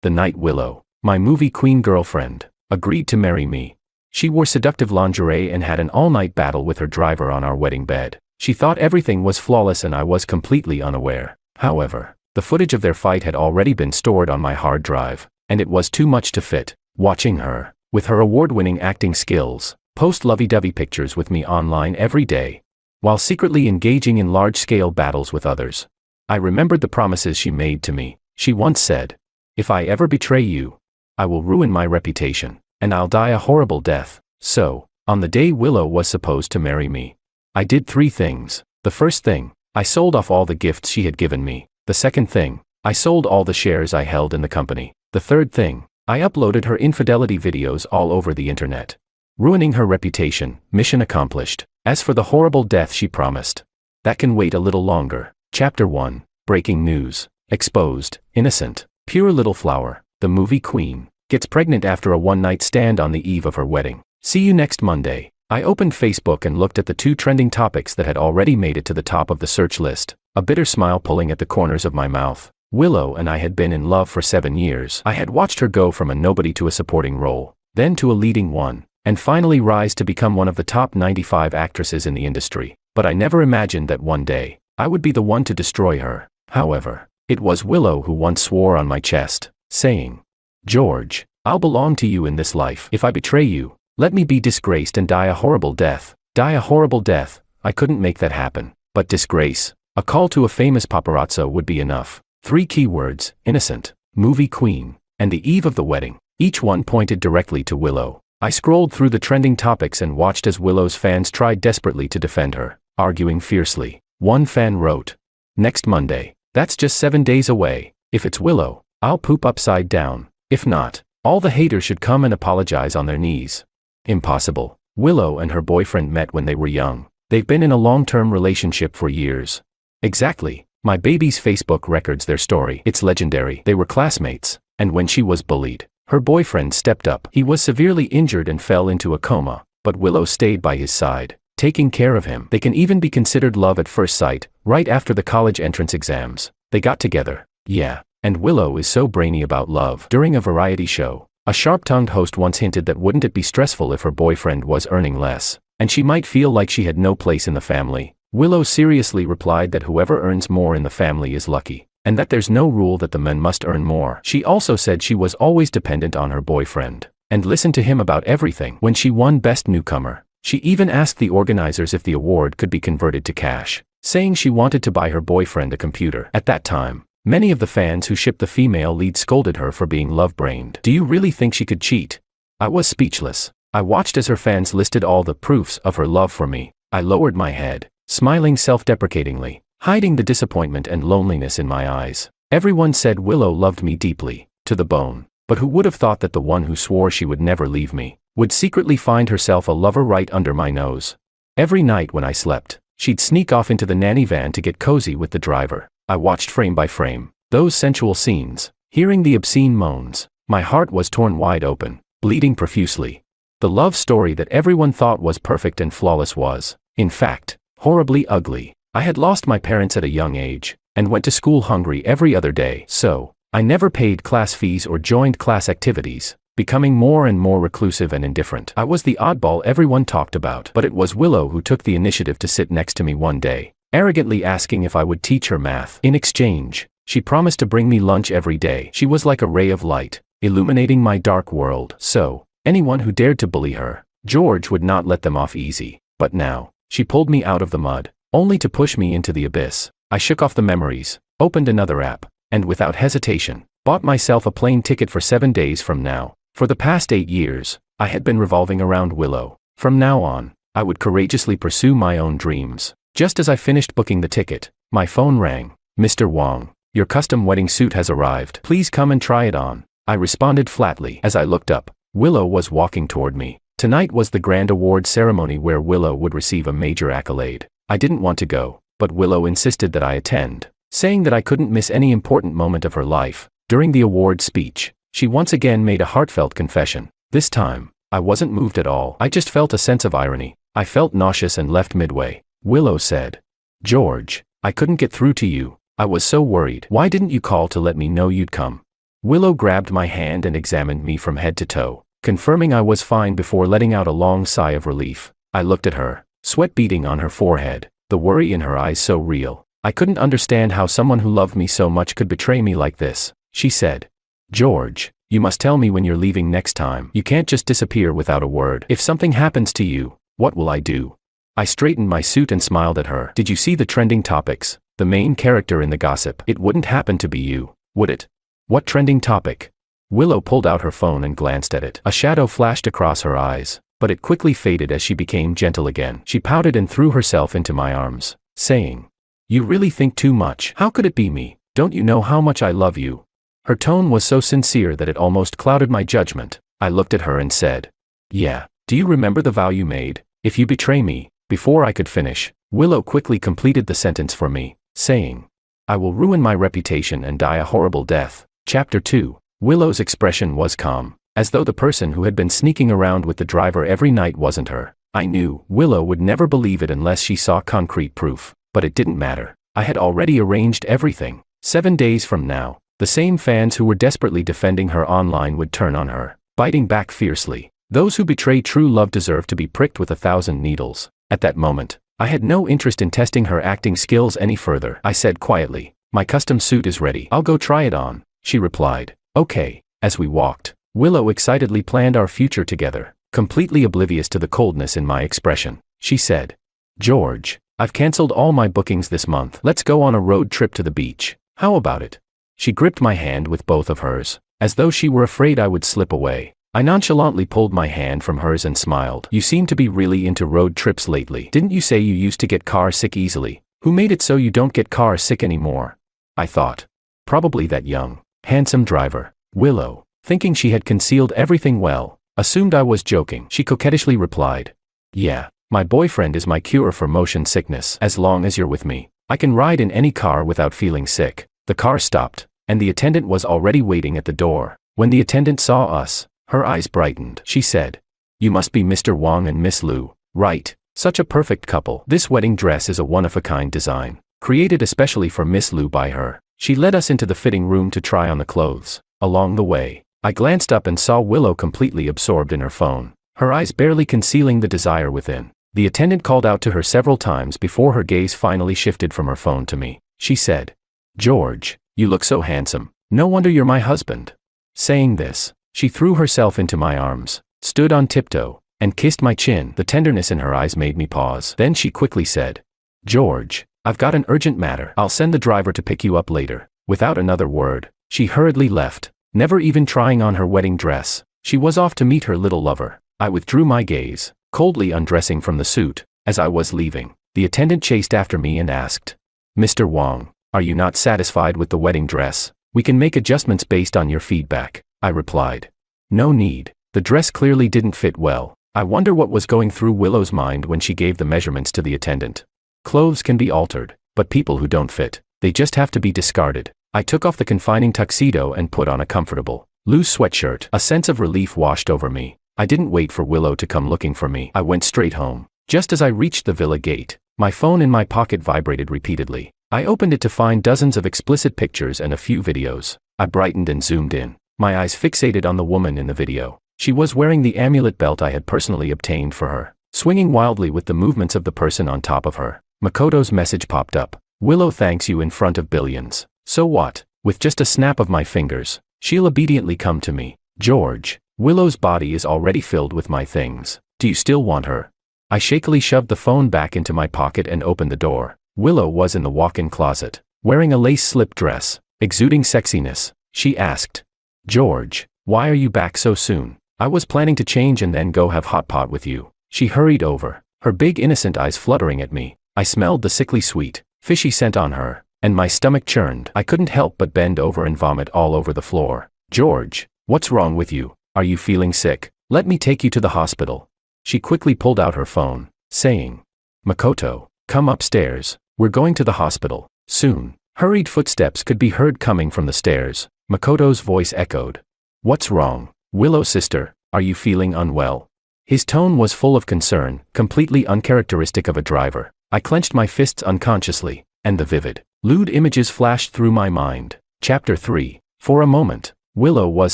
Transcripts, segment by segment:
The night Willow, my movie queen girlfriend, agreed to marry me. She wore seductive lingerie and had an all-night battle with her driver on our wedding bed. She thought everything was flawless and I was completely unaware. However, the footage of their fight had already been stored on my hard drive, and it was too much to fit. Watching her, with her award-winning acting skills, post lovey-dovey pictures with me online every day, while secretly engaging in large-scale battles with others. I remembered the promises she made to me. She once said, "If I ever betray you, I will ruin my reputation, and I'll die a horrible death." So, on the day Willow was supposed to marry me, I did 3 things. The first thing, I sold off all the gifts she had given me. The second thing, I sold all the shares I held in the company. The third thing, I uploaded her infidelity videos all over the internet, ruining her reputation. Mission accomplished. As for the horrible death she promised, that can wait a little longer. Chapter 1. Breaking news. Exposed. Innocent. Pure little flower, the movie queen, gets pregnant after a one-night stand on the eve of her wedding. See you next Monday. I opened Facebook and looked at the 2 trending topics that had already made it to the top of the search list, a bitter smile pulling at the corners of my mouth. Willow and I had been in love for 7 years. I had watched her go from a nobody to a supporting role, then to a leading one, and finally rise to become one of the top 95 actresses in the industry. But I never imagined that one day, I would be the one to destroy her. However, it was Willow who once swore on my chest, saying, "George, I'll belong to you in this life. If I betray you, let me be disgraced and die a horrible death." Die a horrible death. I couldn't make that happen. But disgrace, a call to a famous paparazzo would be enough. 3 keywords: innocent, movie queen, and the eve of the wedding. Each one pointed directly to Willow. I scrolled through the trending topics and watched as Willow's fans tried desperately to defend her, arguing fiercely. One fan wrote, "Next Monday. That's just 7 days away. If it's Willow, I'll poop upside down. If not, all the haters should come and apologize on their knees." Impossible. Willow and her boyfriend met when they were young. They've been in a long-term relationship for years. Exactly. My baby's Facebook records their story. It's legendary. They were classmates, and when she was bullied, her boyfriend stepped up. He was severely injured and fell into a coma, but Willow stayed by his side, taking care of him. They can even be considered love at first sight. Right after the college entrance exams, they got together. Yeah, and Willow is so brainy about love. During a variety show, a sharp-tongued host once hinted that wouldn't it be stressful if her boyfriend was earning less, and she might feel like she had no place in the family. Willow seriously replied that whoever earns more in the family is lucky, and that there's no rule that the men must earn more. She also said she was always dependent on her boyfriend, and listened to him about everything. When she won Best Newcomer, she even asked the organizers if the award could be converted to cash, saying she wanted to buy her boyfriend a computer. At that time, many of the fans who shipped the female lead scolded her for being love-brained. Do you really think she could cheat? I was speechless. I watched as her fans listed all the proofs of her love for me. I lowered my head, smiling self-deprecatingly, hiding the disappointment and loneliness in my eyes. Everyone said Willow loved me deeply, to the bone, but who would have thought that the one who swore she would never leave me, would secretly find herself a lover right under my nose. Every night when I slept, she'd sneak off into the nanny van to get cozy with the driver. I watched frame by frame those sensual scenes, hearing the obscene moans. My heart was torn wide open, bleeding profusely. The love story that everyone thought was perfect and flawless was, in fact, horribly ugly. I had lost my parents at a young age, and went to school hungry every other day. So, I never paid class fees or joined class activities, becoming more and more reclusive and indifferent. I was the oddball everyone talked about. But it was Willow who took the initiative to sit next to me one day, arrogantly asking if I would teach her math. In exchange, she promised to bring me lunch every day. She was like a ray of light, illuminating my dark world. So, anyone who dared to bully her, George would not let them off easy. But now, she pulled me out of the mud, only to push me into the abyss. I shook off the memories, opened another app, and without hesitation, bought myself a plane ticket for 7 days from now. For the past 8 years, I had been revolving around Willow. From now on, I would courageously pursue my own dreams. Just as I finished booking the ticket, my phone rang. "Mr. Wong, your custom wedding suit has arrived. Please come and try it on." I responded flatly. As I looked up, Willow was walking toward me. Tonight was the grand award ceremony where Willow would receive a major accolade. I didn't want to go, but Willow insisted that I attend, saying that I couldn't miss any important moment of her life. During the award speech, she once again made a heartfelt confession. This time, I wasn't moved at all. I just felt a sense of irony. I felt nauseous and left midway. Willow said, "George, I couldn't get through to you. I was so worried. Why didn't you call to let me know you'd come?" Willow grabbed my hand and examined me from head to toe, confirming I was fine before letting out a long sigh of relief. I looked at her, sweat beading on her forehead, the worry in her eyes so real. I couldn't understand how someone who loved me so much could betray me like this. She said, "George, you must tell me when you're leaving next time. You can't just disappear without a word. If something happens to you, what will I do?" I straightened my suit and smiled at her. "Did you see the trending topics? The main character in the gossip. It wouldn't happen to be you, would it?" "What trending topic?" Willow pulled out her phone and glanced at it. A shadow flashed across her eyes, but it quickly faded as she became gentle again. She pouted and threw herself into my arms, saying, "You really think too much. How could it be me? Don't you know how much I love you?" Her tone was so sincere that it almost clouded my judgment. I looked at her and said, "Yeah, do you remember the vow you made? If you betray me." Before I could finish, Willow quickly completed the sentence for me, saying, "I will ruin my reputation and die a horrible death." Chapter 2. Willow's expression was calm, as though the person who had been sneaking around with the driver every night wasn't her. I knew Willow would never believe it unless she saw concrete proof, but it didn't matter. I had already arranged everything. 7 days from now, the same fans who were desperately defending her online would turn on her, biting back fiercely. Those who betray true love deserve to be pricked with 1,000 needles. At that moment, I had no interest in testing her acting skills any further. I said quietly, "My custom suit is ready. I'll go try it on." She replied, "Okay." As we walked, Willow excitedly planned our future together, completely oblivious to the coldness in my expression. She said, "George, I've cancelled all my bookings this month. Let's go on a road trip to the beach. How about it?" She gripped my hand with both of hers, as though she were afraid I would slip away. I nonchalantly pulled my hand from hers and smiled. "You seem to be really into road trips lately. Didn't you say you used to get car sick easily? Who made it so you don't get car sick anymore?" I thought. Probably that young, handsome driver. Willow, thinking she had concealed everything well, assumed I was joking. She coquettishly replied, "Yeah, my boyfriend is my cure for motion sickness. As long as you're with me, I can ride in any car without feeling sick." The car stopped, and the attendant was already waiting at the door. When the attendant saw us, her eyes brightened. She said, "You must be Mr. Wang and Miss Liu, right? Such a perfect couple. This wedding dress is a one-of-a-kind design, created especially for Miss Liu by her." She led us into the fitting room to try on the clothes. Along the way, I glanced up and saw Willow completely absorbed in her phone, her eyes barely concealing the desire within. The attendant called out to her several times before her gaze finally shifted from her phone to me. She said, "George, you look so handsome. No wonder you're my husband." Saying this, she threw herself into my arms, stood on tiptoe, and kissed my chin. The tenderness in her eyes made me pause. Then she quickly said, "George, I've got an urgent matter. I'll send the driver to pick you up later." Without another word, she hurriedly left, never even trying on her wedding dress. She was off to meet her little lover. I withdrew my gaze, coldly undressing from the suit. As I was leaving, the attendant chased after me and asked, "Mr. Wang, are you not satisfied with the wedding dress? We can make adjustments based on your feedback." I replied, "No need. The dress clearly didn't fit well." I wonder what was going through Willow's mind when she gave the measurements to the attendant. Clothes can be altered, but people who don't fit, they just have to be discarded. I took off the confining tuxedo and put on a comfortable, loose sweatshirt. A sense of relief washed over me. I didn't wait for Willow to come looking for me. I went straight home. Just as I reached the villa gate, my phone in my pocket vibrated repeatedly. I opened it to find dozens of explicit pictures and a few videos. I brightened and zoomed in, my eyes fixated on the woman in the video. She was wearing the amulet belt I had personally obtained for her, swinging wildly with the movements of the person on top of her. Makoto's message popped up. "Willow thanks you in front of billions." So what? With just a snap of my fingers, she'll obediently come to me. "George, Willow's body is already filled with my things. Do you still want her?" I shakily shoved the phone back into my pocket and opened the door. Willow was in the walk-in closet, wearing a lace slip dress, exuding sexiness. She asked, "George, why are you back so soon? I was planning to change and then go have hot pot with you." She hurried over, her big innocent eyes fluttering at me. I smelled the sickly sweet, fishy scent on her, and my stomach churned. I couldn't help but bend over and vomit all over the floor. "George, what's wrong with you? Are you feeling sick? Let me take you to the hospital." She quickly pulled out her phone, saying, "Makoto, come upstairs. We're going to the hospital soon." Hurried footsteps could be heard coming from the stairs. Makoto's voice echoed. "What's wrong? Willow sister, are you feeling unwell?" His tone was full of concern, completely uncharacteristic of a driver. I clenched my fists unconsciously, and the vivid, lewd images flashed through my mind. Chapter 3. For a moment, Willow was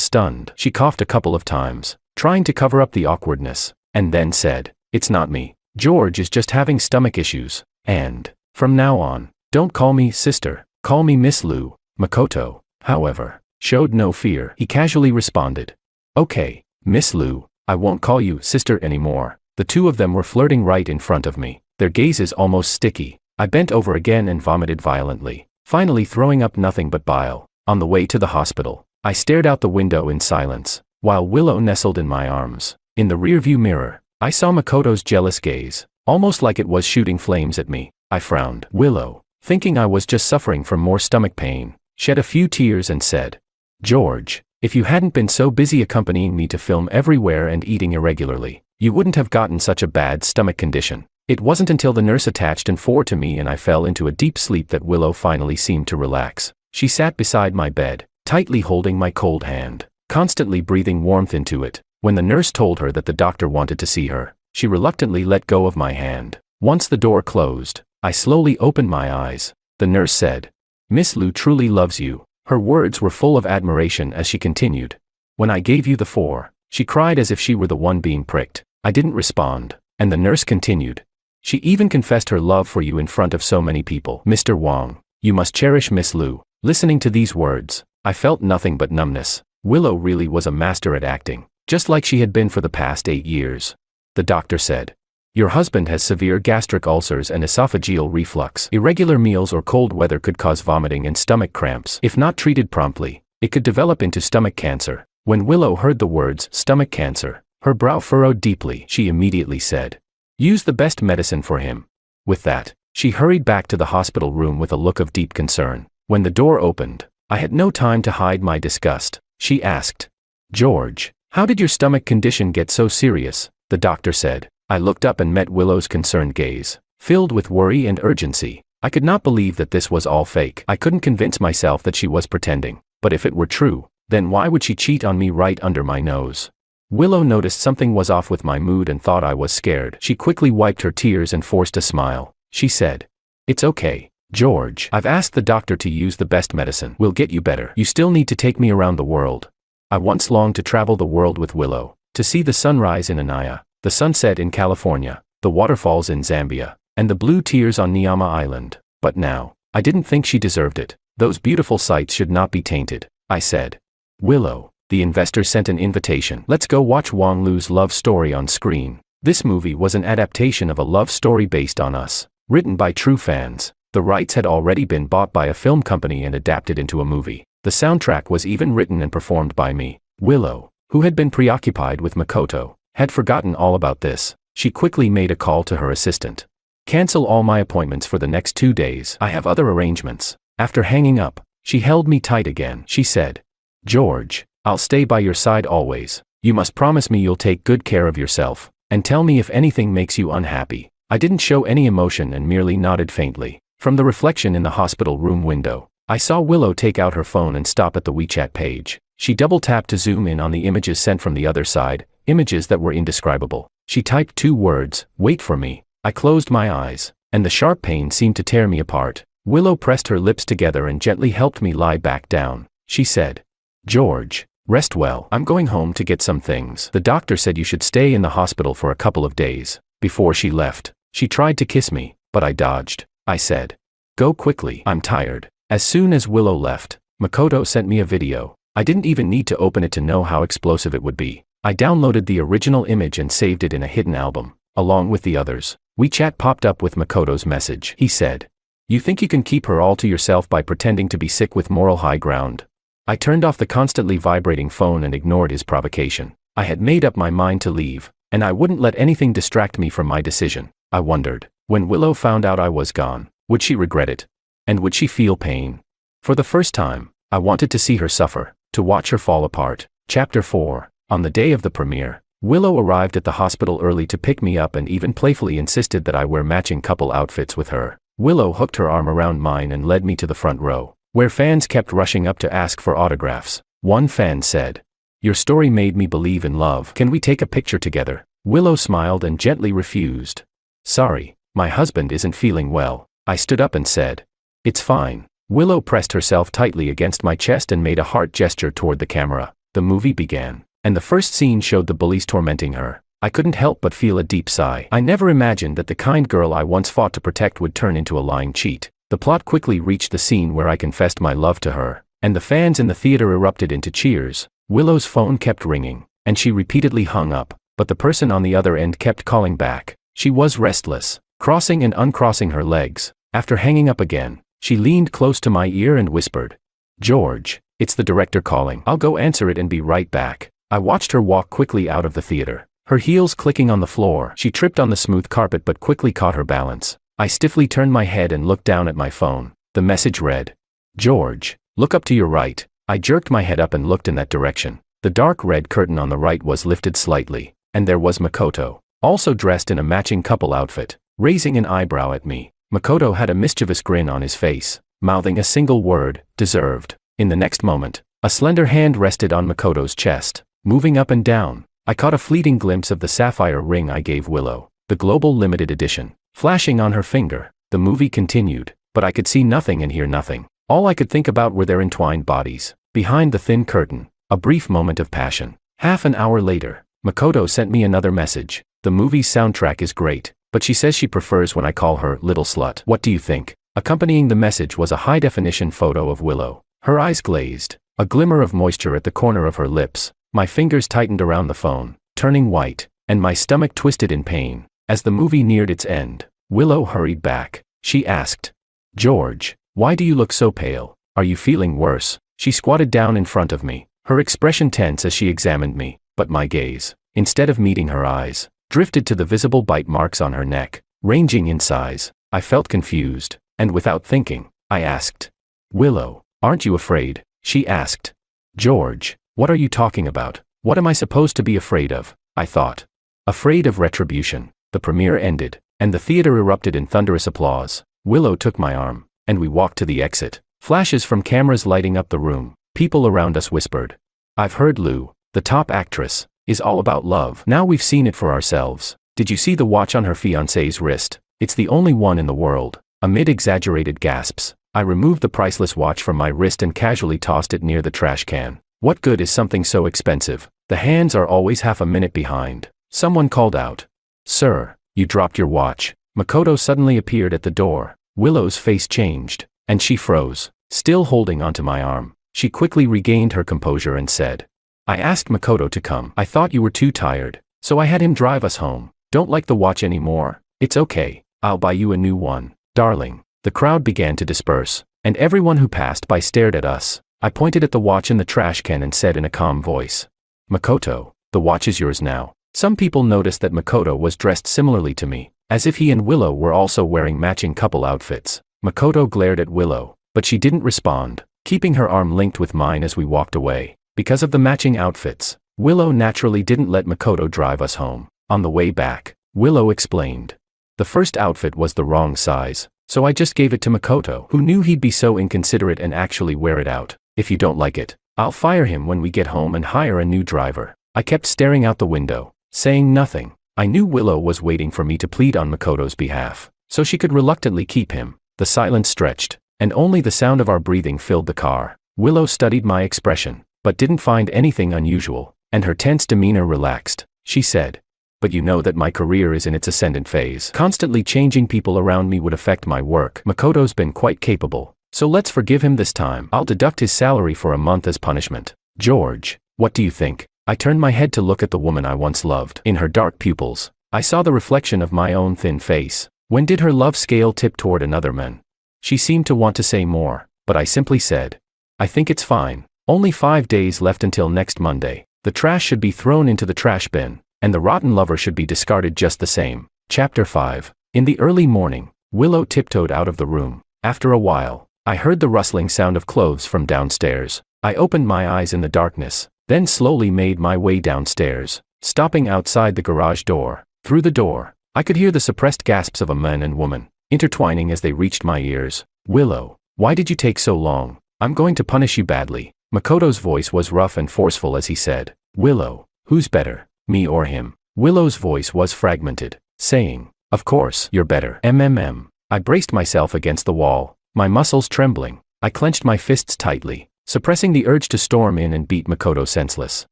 stunned. She coughed a couple of times, trying to cover up the awkwardness, and then said, "It's not me. George is just having stomach issues, and, from now on, don't call me sister, call me Miss Lou." Makoto, however, showed no fear. He casually responded, "Okay, Miss Lou, I won't call you sister anymore." The two of them were flirting right in front of me, their gazes almost sticky. I bent over again and vomited violently, finally throwing up nothing but bile. On the way to the hospital, I stared out the window in silence, while Willow nestled in my arms. In the rearview mirror, I saw Makoto's jealous gaze, almost like it was shooting flames at me. I frowned. Willow, thinking I was just suffering from more stomach pain, shed a few tears and said, "George, if you hadn't been so busy accompanying me to film everywhere and eating irregularly, you wouldn't have gotten such a bad stomach condition." It wasn't until the nurse attached N4 to me and I fell into a deep sleep that Willow finally seemed to relax. She sat beside my bed, tightly holding my cold hand, constantly breathing warmth into it. When the nurse told her that the doctor wanted to see her, she reluctantly let go of my hand. Once the door closed, I slowly opened my eyes. The nurse said, "Miss Lou truly loves you." Her words were full of admiration as she continued, "When I gave you the 4, she cried as if she were the one being pricked." I didn't respond, and the nurse continued, "She even confessed her love for you in front of so many people. Mr. Wong, you must cherish Miss Lou." Listening to these words, I felt nothing but numbness. Willow really was a master at acting, just like she had been for the past 8 years. The doctor said, "Your husband has severe gastric ulcers and esophageal reflux. Irregular meals or cold weather could cause vomiting and stomach cramps. If not treated promptly, it could develop into stomach cancer." When Willow heard the words stomach cancer, her brow furrowed deeply. She immediately said, "Use the best medicine for him." With that, she hurried back to the hospital room with a look of deep concern. When the door opened, I had no time to hide my disgust. She asked, "George, how did your stomach condition get so serious?" The doctor said. I looked up and met Willow's concerned gaze, filled with worry and urgency. I could not believe that this was all fake. I couldn't convince myself that she was pretending, but if it were true, then why would she cheat on me right under my nose? Willow noticed something was off with my mood and thought I was scared. She quickly wiped her tears and forced a smile. She said, "It's okay, George. I've asked the doctor to use the best medicine. We'll get you better. You still need to take me around the world." I once longed to travel the world with Willow, to see the sunrise in Anaya, the sunset in California, the waterfalls in Zambia, and the blue tears on Niama Island. But now, I didn't think she deserved it. Those beautiful sights should not be tainted. I said, "Willow, the investor sent an invitation. Let's go watch Wong Lu's love story on screen." This movie was an adaptation of a love story based on Us, written by true fans. The rights had already been bought by a film company and adapted into a movie. The soundtrack was even written and performed by me. Willow, who had been preoccupied with Makoto, had forgotten all about this. She quickly made a call to her assistant. "Cancel all my appointments for the next 2 days. I have other arrangements." After hanging up, she held me tight again. She said, "George, I'll stay by your side always. You must promise me you'll take good care of yourself, and tell me if anything makes you unhappy." I didn't show any emotion and merely nodded faintly. From the reflection in the hospital room window, I saw Willow take out her phone and stop at the WeChat page. She double-tapped to zoom in on the images sent from the other side, images that were indescribable. She typed 2 words, "Wait for me." I closed my eyes, and the sharp pain seemed to tear me apart. Willow pressed her lips together and gently helped me lie back down. She said, "George, rest well. I'm going home to get some things. The doctor said you should stay in the hospital for a couple of days." Before she left, she tried to kiss me, but I dodged. I said, "Go quickly. I'm tired." As soon as Willow left, Makoto sent me a video. I didn't even need to open it to know how explosive it would be. I downloaded the original image and saved it in a hidden album, along with the others. WeChat popped up with Makoto's message. He said, "You think you can keep her all to yourself by pretending to be sick with moral high ground?" I turned off the constantly vibrating phone and ignored his provocation. I had made up my mind to leave, and I wouldn't let anything distract me from my decision. I wondered, when Willow found out I was gone, would she regret it? And would she feel pain? For the first time, I wanted to see her suffer, to watch her fall apart. Chapter 4. On the day of the premiere, Willow arrived at the hospital early to pick me up and even playfully insisted that I wear matching couple outfits with her. Willow hooked her arm around mine and led me to the front row, where fans kept rushing up to ask for autographs. One fan said, "Your story made me believe in love. Can we take a picture together?" Willow smiled and gently refused. "Sorry, my husband isn't feeling well." I stood up and said, "It's fine. Willow pressed herself tightly against my chest and made a heart gesture toward the camera. The movie began, and the first scene showed the bullies tormenting her. I couldn't help but feel a deep sigh. I never imagined that the kind girl I once fought to protect would turn into a lying cheat. The plot quickly reached the scene where I confessed my love to her, and the fans in the theater erupted into cheers. Willow's phone kept ringing, and she repeatedly hung up, but the person on the other end kept calling back. She was restless, crossing and uncrossing her legs. After hanging up again, she leaned close to my ear and whispered, "George, it's the director calling. I'll go answer it and be right back." I watched her walk quickly out of the theater, her heels clicking on the floor. She tripped on the smooth carpet but quickly caught her balance. I stiffly turned my head and looked down at my phone. The message read, "George, look up to your right." I jerked my head up and looked in that direction. The dark red curtain on the right was lifted slightly, and there was Makoto, also dressed in a matching couple outfit, raising an eyebrow at me. Makoto had a mischievous grin on his face, mouthing a single word, "Deserved." In the next moment, a slender hand rested on Makoto's chest, moving up and down. I caught a fleeting glimpse of the sapphire ring I gave Willow, the global limited edition, flashing on her finger. The movie continued, but I could see nothing and hear nothing. All I could think about were their entwined bodies. Behind the thin curtain, a brief moment of passion. Half an hour later, Makoto sent me another message. "The movie's soundtrack is great, but she says she prefers when I call her little slut. What do you think?" Accompanying the message was a high-definition photo of Willow. Her eyes glazed, a glimmer of moisture at the corner of her lips. My fingers tightened around the phone, turning white, and my stomach twisted in pain. As the movie neared its end, Willow hurried back. She asked, "George, why do you look so pale? Are you feeling worse?" She squatted down in front of me, her expression tense as she examined me, but my gaze, instead of meeting her eyes, drifted to the visible bite marks on her neck, ranging in size. I felt confused, and without thinking, I asked, "Willow, aren't you afraid?" She asked, "George, what are you talking about? What am I supposed to be afraid of?" I thought. Afraid of retribution. The premiere ended, and the theater erupted in thunderous applause. Willow took my arm, and we walked to the exit. Flashes from cameras lighting up the room. People around us whispered, "I've heard Lou, the top actress, is all about love. Now we've seen it for ourselves. Did you see the watch on her fiancé's wrist? It's the only one in the world." Amid exaggerated gasps, I removed the priceless watch from my wrist and casually tossed it near the trash can. What good is something so expensive? The hands are always half a minute behind. Someone called out, "Sir, you dropped your watch." Makoto suddenly appeared at the door. Willow's face changed, and she froze, still holding onto my arm. She quickly regained her composure and said, "I asked Makoto to come. I thought you were too tired, so I had him drive us home. Don't like the watch anymore? It's okay. I'll buy you a new one, darling." The crowd began to disperse, and everyone who passed by stared at us. I pointed at the watch in the trash can and said in a calm voice, "Makoto, the watch is yours now." Some people noticed that Makoto was dressed similarly to me, as if he and Willow were also wearing matching couple outfits. Makoto glared at Willow, but she didn't respond, keeping her arm linked with mine as we walked away. Because of the matching outfits, Willow naturally didn't let Makoto drive us home. On the way back, Willow explained, "The first outfit was the wrong size, so I just gave it to Makoto, who knew he'd be so inconsiderate and actually wear it out. If you don't like it, I'll fire him when we get home and hire a new driver." I kept staring out the window, saying nothing. I knew Willow was waiting for me to plead on Makoto's behalf, so she could reluctantly keep him. The silence stretched, and only the sound of our breathing filled the car. Willow studied my expression, but didn't find anything unusual, and her tense demeanor relaxed. She said, "But you know that my career is in its ascendant phase. Constantly changing people around me would affect my work. Makoto's been quite capable, so let's forgive him this time. I'll deduct his salary for a month as punishment." "George, what do you think?" I turned my head to look at the woman I once loved. In her dark pupils, I saw the reflection of my own thin face. When did her love scale tip toward another man? She seemed to want to say more, but I simply said, "I think it's fine. Only 5 days left until next Monday. The trash should be thrown into the trash bin, and the rotten lover should be discarded just the same." Chapter 5. In the early morning, Willow tiptoed out of the room. After a while, I heard the rustling sound of clothes from downstairs. I opened my eyes in the darkness, then slowly made my way downstairs, stopping outside the garage door. Through the door, I could hear the suppressed gasps of a man and woman, intertwining as they reached my ears. "Willow, why did you take so long? I'm going to punish you badly." Makoto's voice was rough and forceful as he said, "Willow, who's better, me or him?" Willow's voice was fragmented, saying, "Of course, you're better." I braced myself against the wall, my muscles trembling. I clenched my fists tightly, suppressing the urge to storm in and beat Makoto senseless.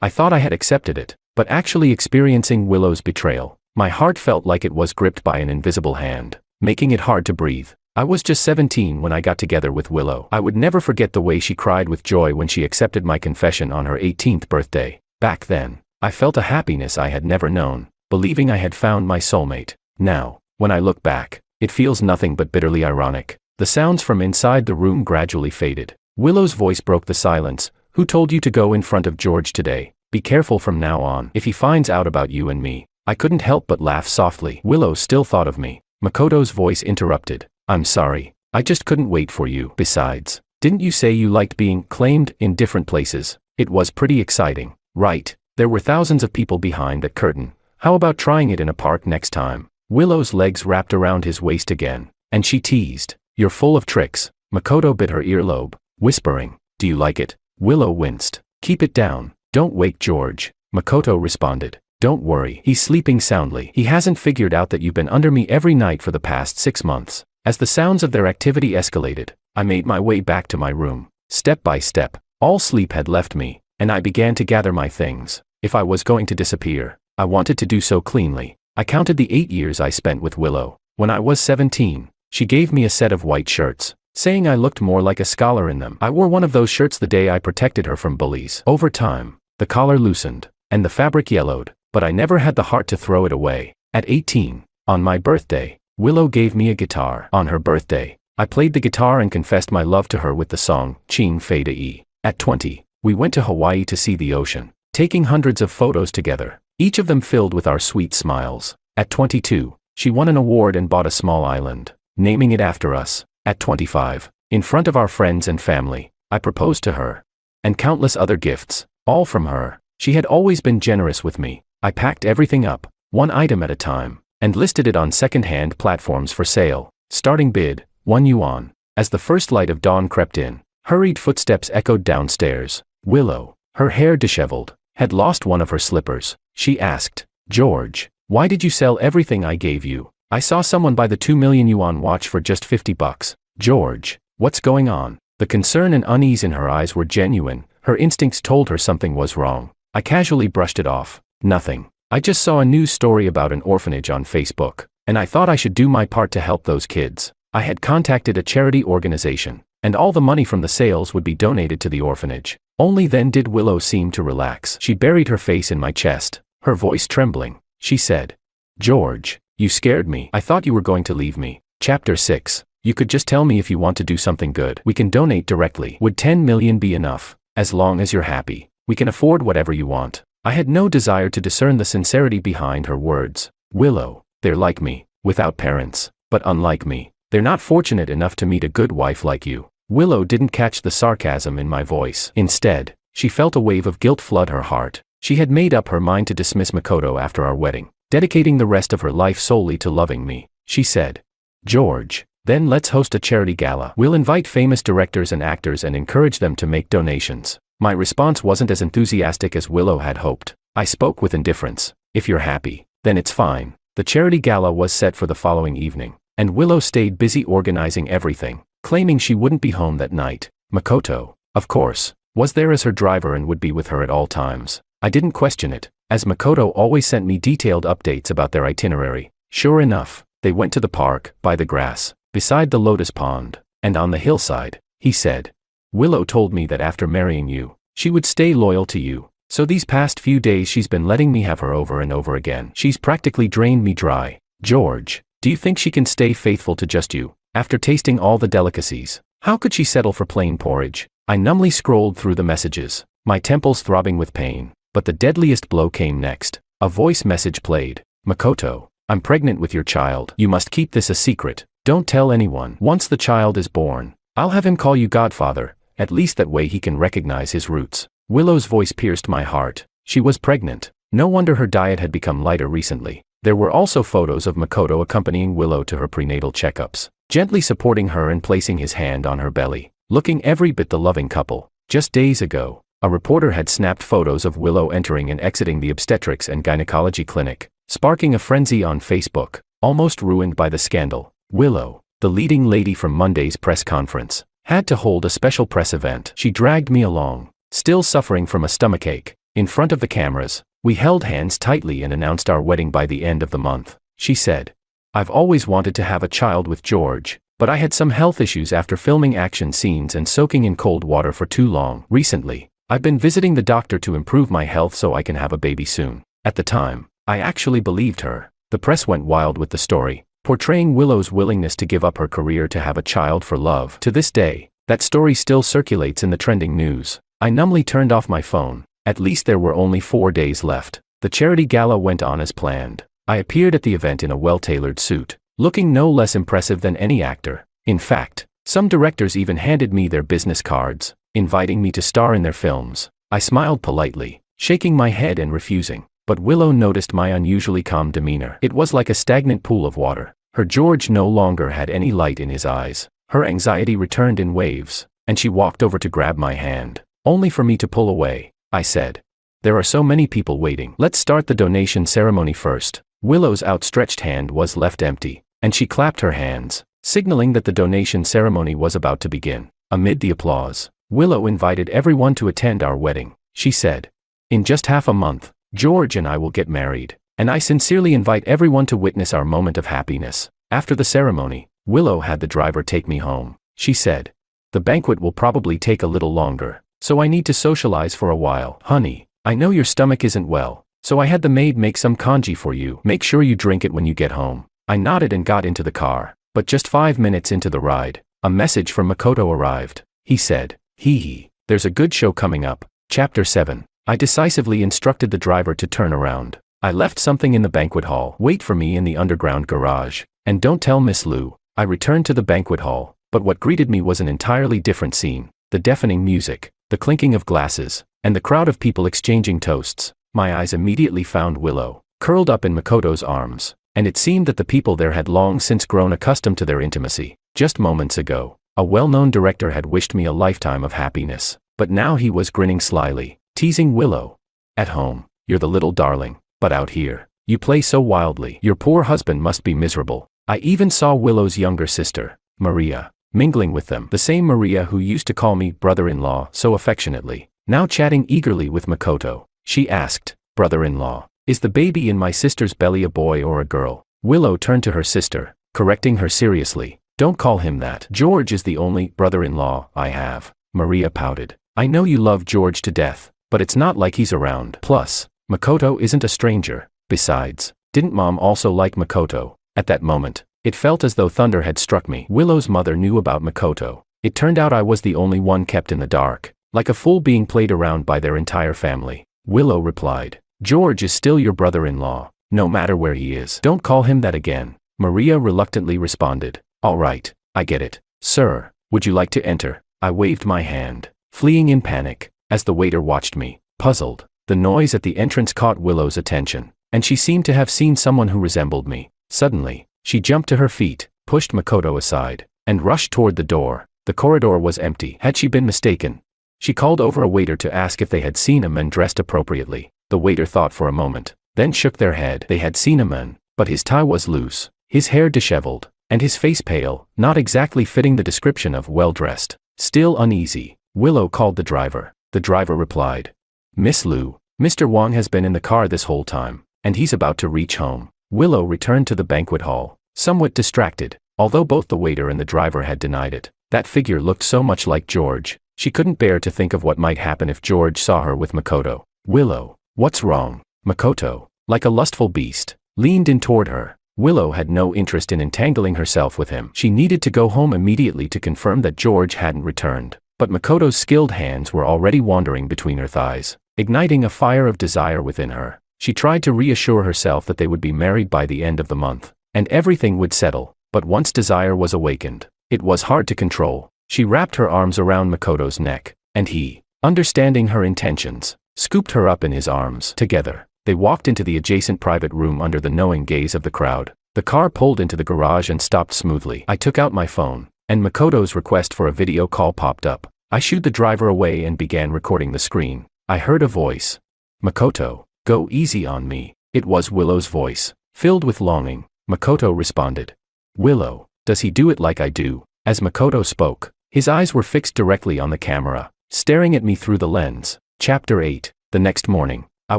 I thought I had accepted it, but actually experiencing Willow's betrayal, my heart felt like it was gripped by an invisible hand, making it hard to breathe. I was just 17 when I got together with Willow. I would never forget the way she cried with joy when she accepted my confession on her 18th birthday. Back then, I felt a happiness I had never known, believing I had found my soulmate. Now, when I look back, it feels nothing but bitterly ironic. The sounds from inside the room gradually faded. Willow's voice broke the silence. Who told you to go in front of George today? Be careful from now on. If he finds out about you and me. I couldn't help but laugh softly. Willow still thought of me. Makoto's voice interrupted. I'm sorry. I just couldn't wait for you. Besides, didn't you say you liked being claimed in different places? It was pretty exciting, right? There were thousands of people behind that curtain. How about trying it in a park next time? Willow's legs wrapped around his waist again, and she teased. You're full of tricks. Makoto bit her earlobe, whispering, do you like it? Willow winced. Keep it down. Don't wake George. Makoto responded. Don't worry. He's sleeping soundly. He hasn't figured out that you've been under me every night for the past 6 months. As the sounds of their activity escalated, I made my way back to my room. Step by step, all sleep had left me, and I began to gather my things. If I was going to disappear, I wanted to do so cleanly. I counted the 8 years I spent with Willow. When I was 17, she gave me a set of white shirts, saying I looked more like a scholar in them. I wore one of those shirts the day I protected her from bullies. Over time, the collar loosened, and the fabric yellowed, but I never had the heart to throw it away. At 18, on my birthday, Willow gave me a guitar. On her birthday, I played the guitar and confessed my love to her with the song, Ching Fei De. At 20, we went to Hawaii to see the ocean, taking hundreds of photos together, each of them filled with our sweet smiles. At 22, she won an award and bought a small island, naming it after us. At 25, in front of our friends and family, I proposed to her. And countless other gifts, all from her. She had always been generous with me. I packed everything up, one item at a time, and listed it on second-hand platforms for sale. Starting bid, 1 yuan. As the first light of dawn crept in, hurried footsteps echoed downstairs. Willow, her hair disheveled, had lost one of her slippers. She asked, George, why did you sell everything I gave you? I saw someone buy the 2 million yuan watch for just $50. George, what's going on? The concern and unease in her eyes were genuine. Her instincts told her something was wrong. I casually brushed it off. Nothing. I just saw a news story about an orphanage on Facebook, and I thought I should do my part to help those kids. I had contacted a charity organization, and all the money from the sales would be donated to the orphanage. Only then did Willow seem to relax. She buried her face in my chest, her voice trembling. She said, George, you scared me. I thought you were going to leave me. Chapter 6. You could just tell me if you want to do something good. We can donate directly. Would 10 million be enough? As long as you're happy, we can afford whatever you want. I had no desire to discern the sincerity behind her words. Willow, they're like me, without parents, but unlike me. They're not fortunate enough to meet a good wife like you. Willow didn't catch the sarcasm in my voice. Instead, she felt a wave of guilt flood her heart. She had made up her mind to dismiss Makoto after our wedding, dedicating the rest of her life solely to loving me. She said, George, then let's host a charity gala. We'll invite famous directors and actors and encourage them to make donations. My response wasn't as enthusiastic as Willow had hoped. I spoke with indifference. If you're happy, then it's fine. The charity gala was set for the following evening, and Willow stayed busy organizing everything, claiming she wouldn't be home that night. Makoto, of course, was there as her driver and would be with her at all times. I didn't question it, as Makoto always sent me detailed updates about their itinerary. Sure enough, they went to the park, by the grass, beside the lotus pond, and on the hillside. He said, Willow told me that after marrying you, she would stay loyal to you, so these past few days she's been letting me have her over and over again. She's practically drained me dry. George, do you think she can stay faithful to just you, after tasting all the delicacies? How could she settle for plain porridge? I numbly scrolled through the messages, my temples throbbing with pain, but the deadliest blow came next. A voice message played. Makoto, I'm pregnant with your child. You must keep this a secret. Don't tell anyone. Once the child is born, I'll have him call you Godfather. At least that way he can recognize his roots. Willow's voice pierced my heart. She was pregnant. No wonder her diet had become lighter recently. There were also photos of Makoto accompanying Willow to her prenatal checkups, gently supporting her and placing his hand on her belly, looking every bit the loving couple. Just days ago, a reporter had snapped photos of Willow entering and exiting the obstetrics and gynecology clinic, sparking a frenzy on Facebook, almost ruined by the scandal. Willow, the leading lady from Monday's press conference, Had to hold a special press event. She dragged me along, still suffering from a stomachache. In front of the cameras, we held hands tightly and announced our wedding by the end of the month. She said, "I've always wanted to have a child with George, but I had some health issues after filming action scenes and soaking in cold water for too long. Recently, I've been visiting the doctor to improve my health so I can have a baby soon." At the time, I actually believed her. The press went wild with the story, portraying Willow's willingness to give up her career to have a child for love. To this day, that story still circulates in the trending news. I numbly turned off my phone. At least there were only 4 days left. The charity gala went on as planned. I appeared at the event in a well-tailored suit, looking no less impressive than any actor. In fact, some directors even handed me their business cards, inviting me to star in their films. I smiled politely, shaking my head and refusing. But Willow noticed my unusually calm demeanor. It was like a stagnant pool of water. Her George no longer had any light in his eyes. Her anxiety returned in waves, and she walked over to grab my hand, only for me to pull away. I said, "There are so many people waiting. Let's start the donation ceremony first." Willow's outstretched hand was left empty, and she clapped her hands, signaling that the donation ceremony was about to begin. Amid the applause, Willow invited everyone to attend our wedding. She said, "In just half a month, George and I will get married, and I sincerely invite everyone to witness our moment of happiness." After the ceremony, Willow had the driver take me home. She said, "The banquet will probably take a little longer, so I need to socialize for a while. Honey, I know your stomach isn't well, so I had the maid make some congee for you. Make sure you drink it when you get home." I nodded and got into the car, but just 5 minutes into the ride, a message from Makoto arrived. He said, "Hee, there's a good show coming up." Chapter 7. I decisively instructed the driver to turn around. I left something in the banquet hall. "Wait for me in the underground garage, and don't tell Miss Lou." I returned to the banquet hall, but what greeted me was an entirely different scene. The deafening music, the clinking of glasses, and the crowd of people exchanging toasts. My eyes immediately found Willow, curled up in Makoto's arms, and it seemed that the people there had long since grown accustomed to their intimacy. Just moments ago, a well-known director had wished me a lifetime of happiness, but now he was grinning slyly, teasing Willow. "At home, you're the little darling, but out here, you play so wildly. Your poor husband must be miserable." I even saw Willow's younger sister, Maria, mingling with them. The same Maria who used to call me brother-in-law so affectionately, now chatting eagerly with Makoto. She asked, "Brother-in-law, is the baby in my sister's belly a boy or a girl?" Willow turned to her sister, correcting her seriously. "Don't call him that. George is the only brother-in-law I have." Maria pouted. "I know you love George to death, but it's not like he's around. Plus, Makoto isn't a stranger. Besides, didn't Mom also like Makoto?" At that moment, it felt as though thunder had struck me. Willow's mother knew about Makoto. It turned out I was the only one kept in the dark, like a fool being played around by their entire family. Willow replied, "George is still your brother-in-law, no matter where he is. Don't call him that again." Maria reluctantly responded, "All right, I get it. Sir, would you like to enter?" I waved my hand, fleeing in panic, as the waiter watched me, puzzled. The noise at the entrance caught Willow's attention, and she seemed to have seen someone who resembled me. Suddenly, she jumped to her feet, pushed Makoto aside, and rushed toward the door. The corridor was empty. Had she been mistaken? She called over a waiter to ask if they had seen a man dressed appropriately. The waiter thought for a moment, then shook their head. They had seen a man, but his tie was loose, his hair disheveled, and his face pale, not exactly fitting the description of well-dressed. Still uneasy, Willow called the driver. The driver replied, "Miss Lou, Mr. Wang has been in the car this whole time, and he's about to reach home." Willow returned to the banquet hall, somewhat distracted. Although both the waiter and the driver had denied it, that figure looked so much like George, she couldn't bear to think of what might happen if George saw her with Makoto. "Willow, what's wrong?" Makoto, like a lustful beast, leaned in toward her. Willow had no interest in entangling herself with him. She needed to go home immediately to confirm that George hadn't returned. But Makoto's skilled hands were already wandering between her thighs, igniting a fire of desire within her. She tried to reassure herself that they would be married by the end of the month, and everything would settle. But once desire was awakened, it was hard to control. She wrapped her arms around Makoto's neck, and he, understanding her intentions, scooped her up in his arms. Together, they walked into the adjacent private room under the knowing gaze of the crowd. The car pulled into the garage and stopped smoothly. I took out my phone, and Makoto's request for a video call popped up. I shooed the driver away and began recording the screen. I heard a voice. "Makoto, go easy on me." It was Willow's voice, filled with longing. Makoto responded, "Willow, does he do it like I do?" As Makoto spoke, His eyes were fixed directly on the camera, staring at me through the lens. Chapter 8. The next morning, I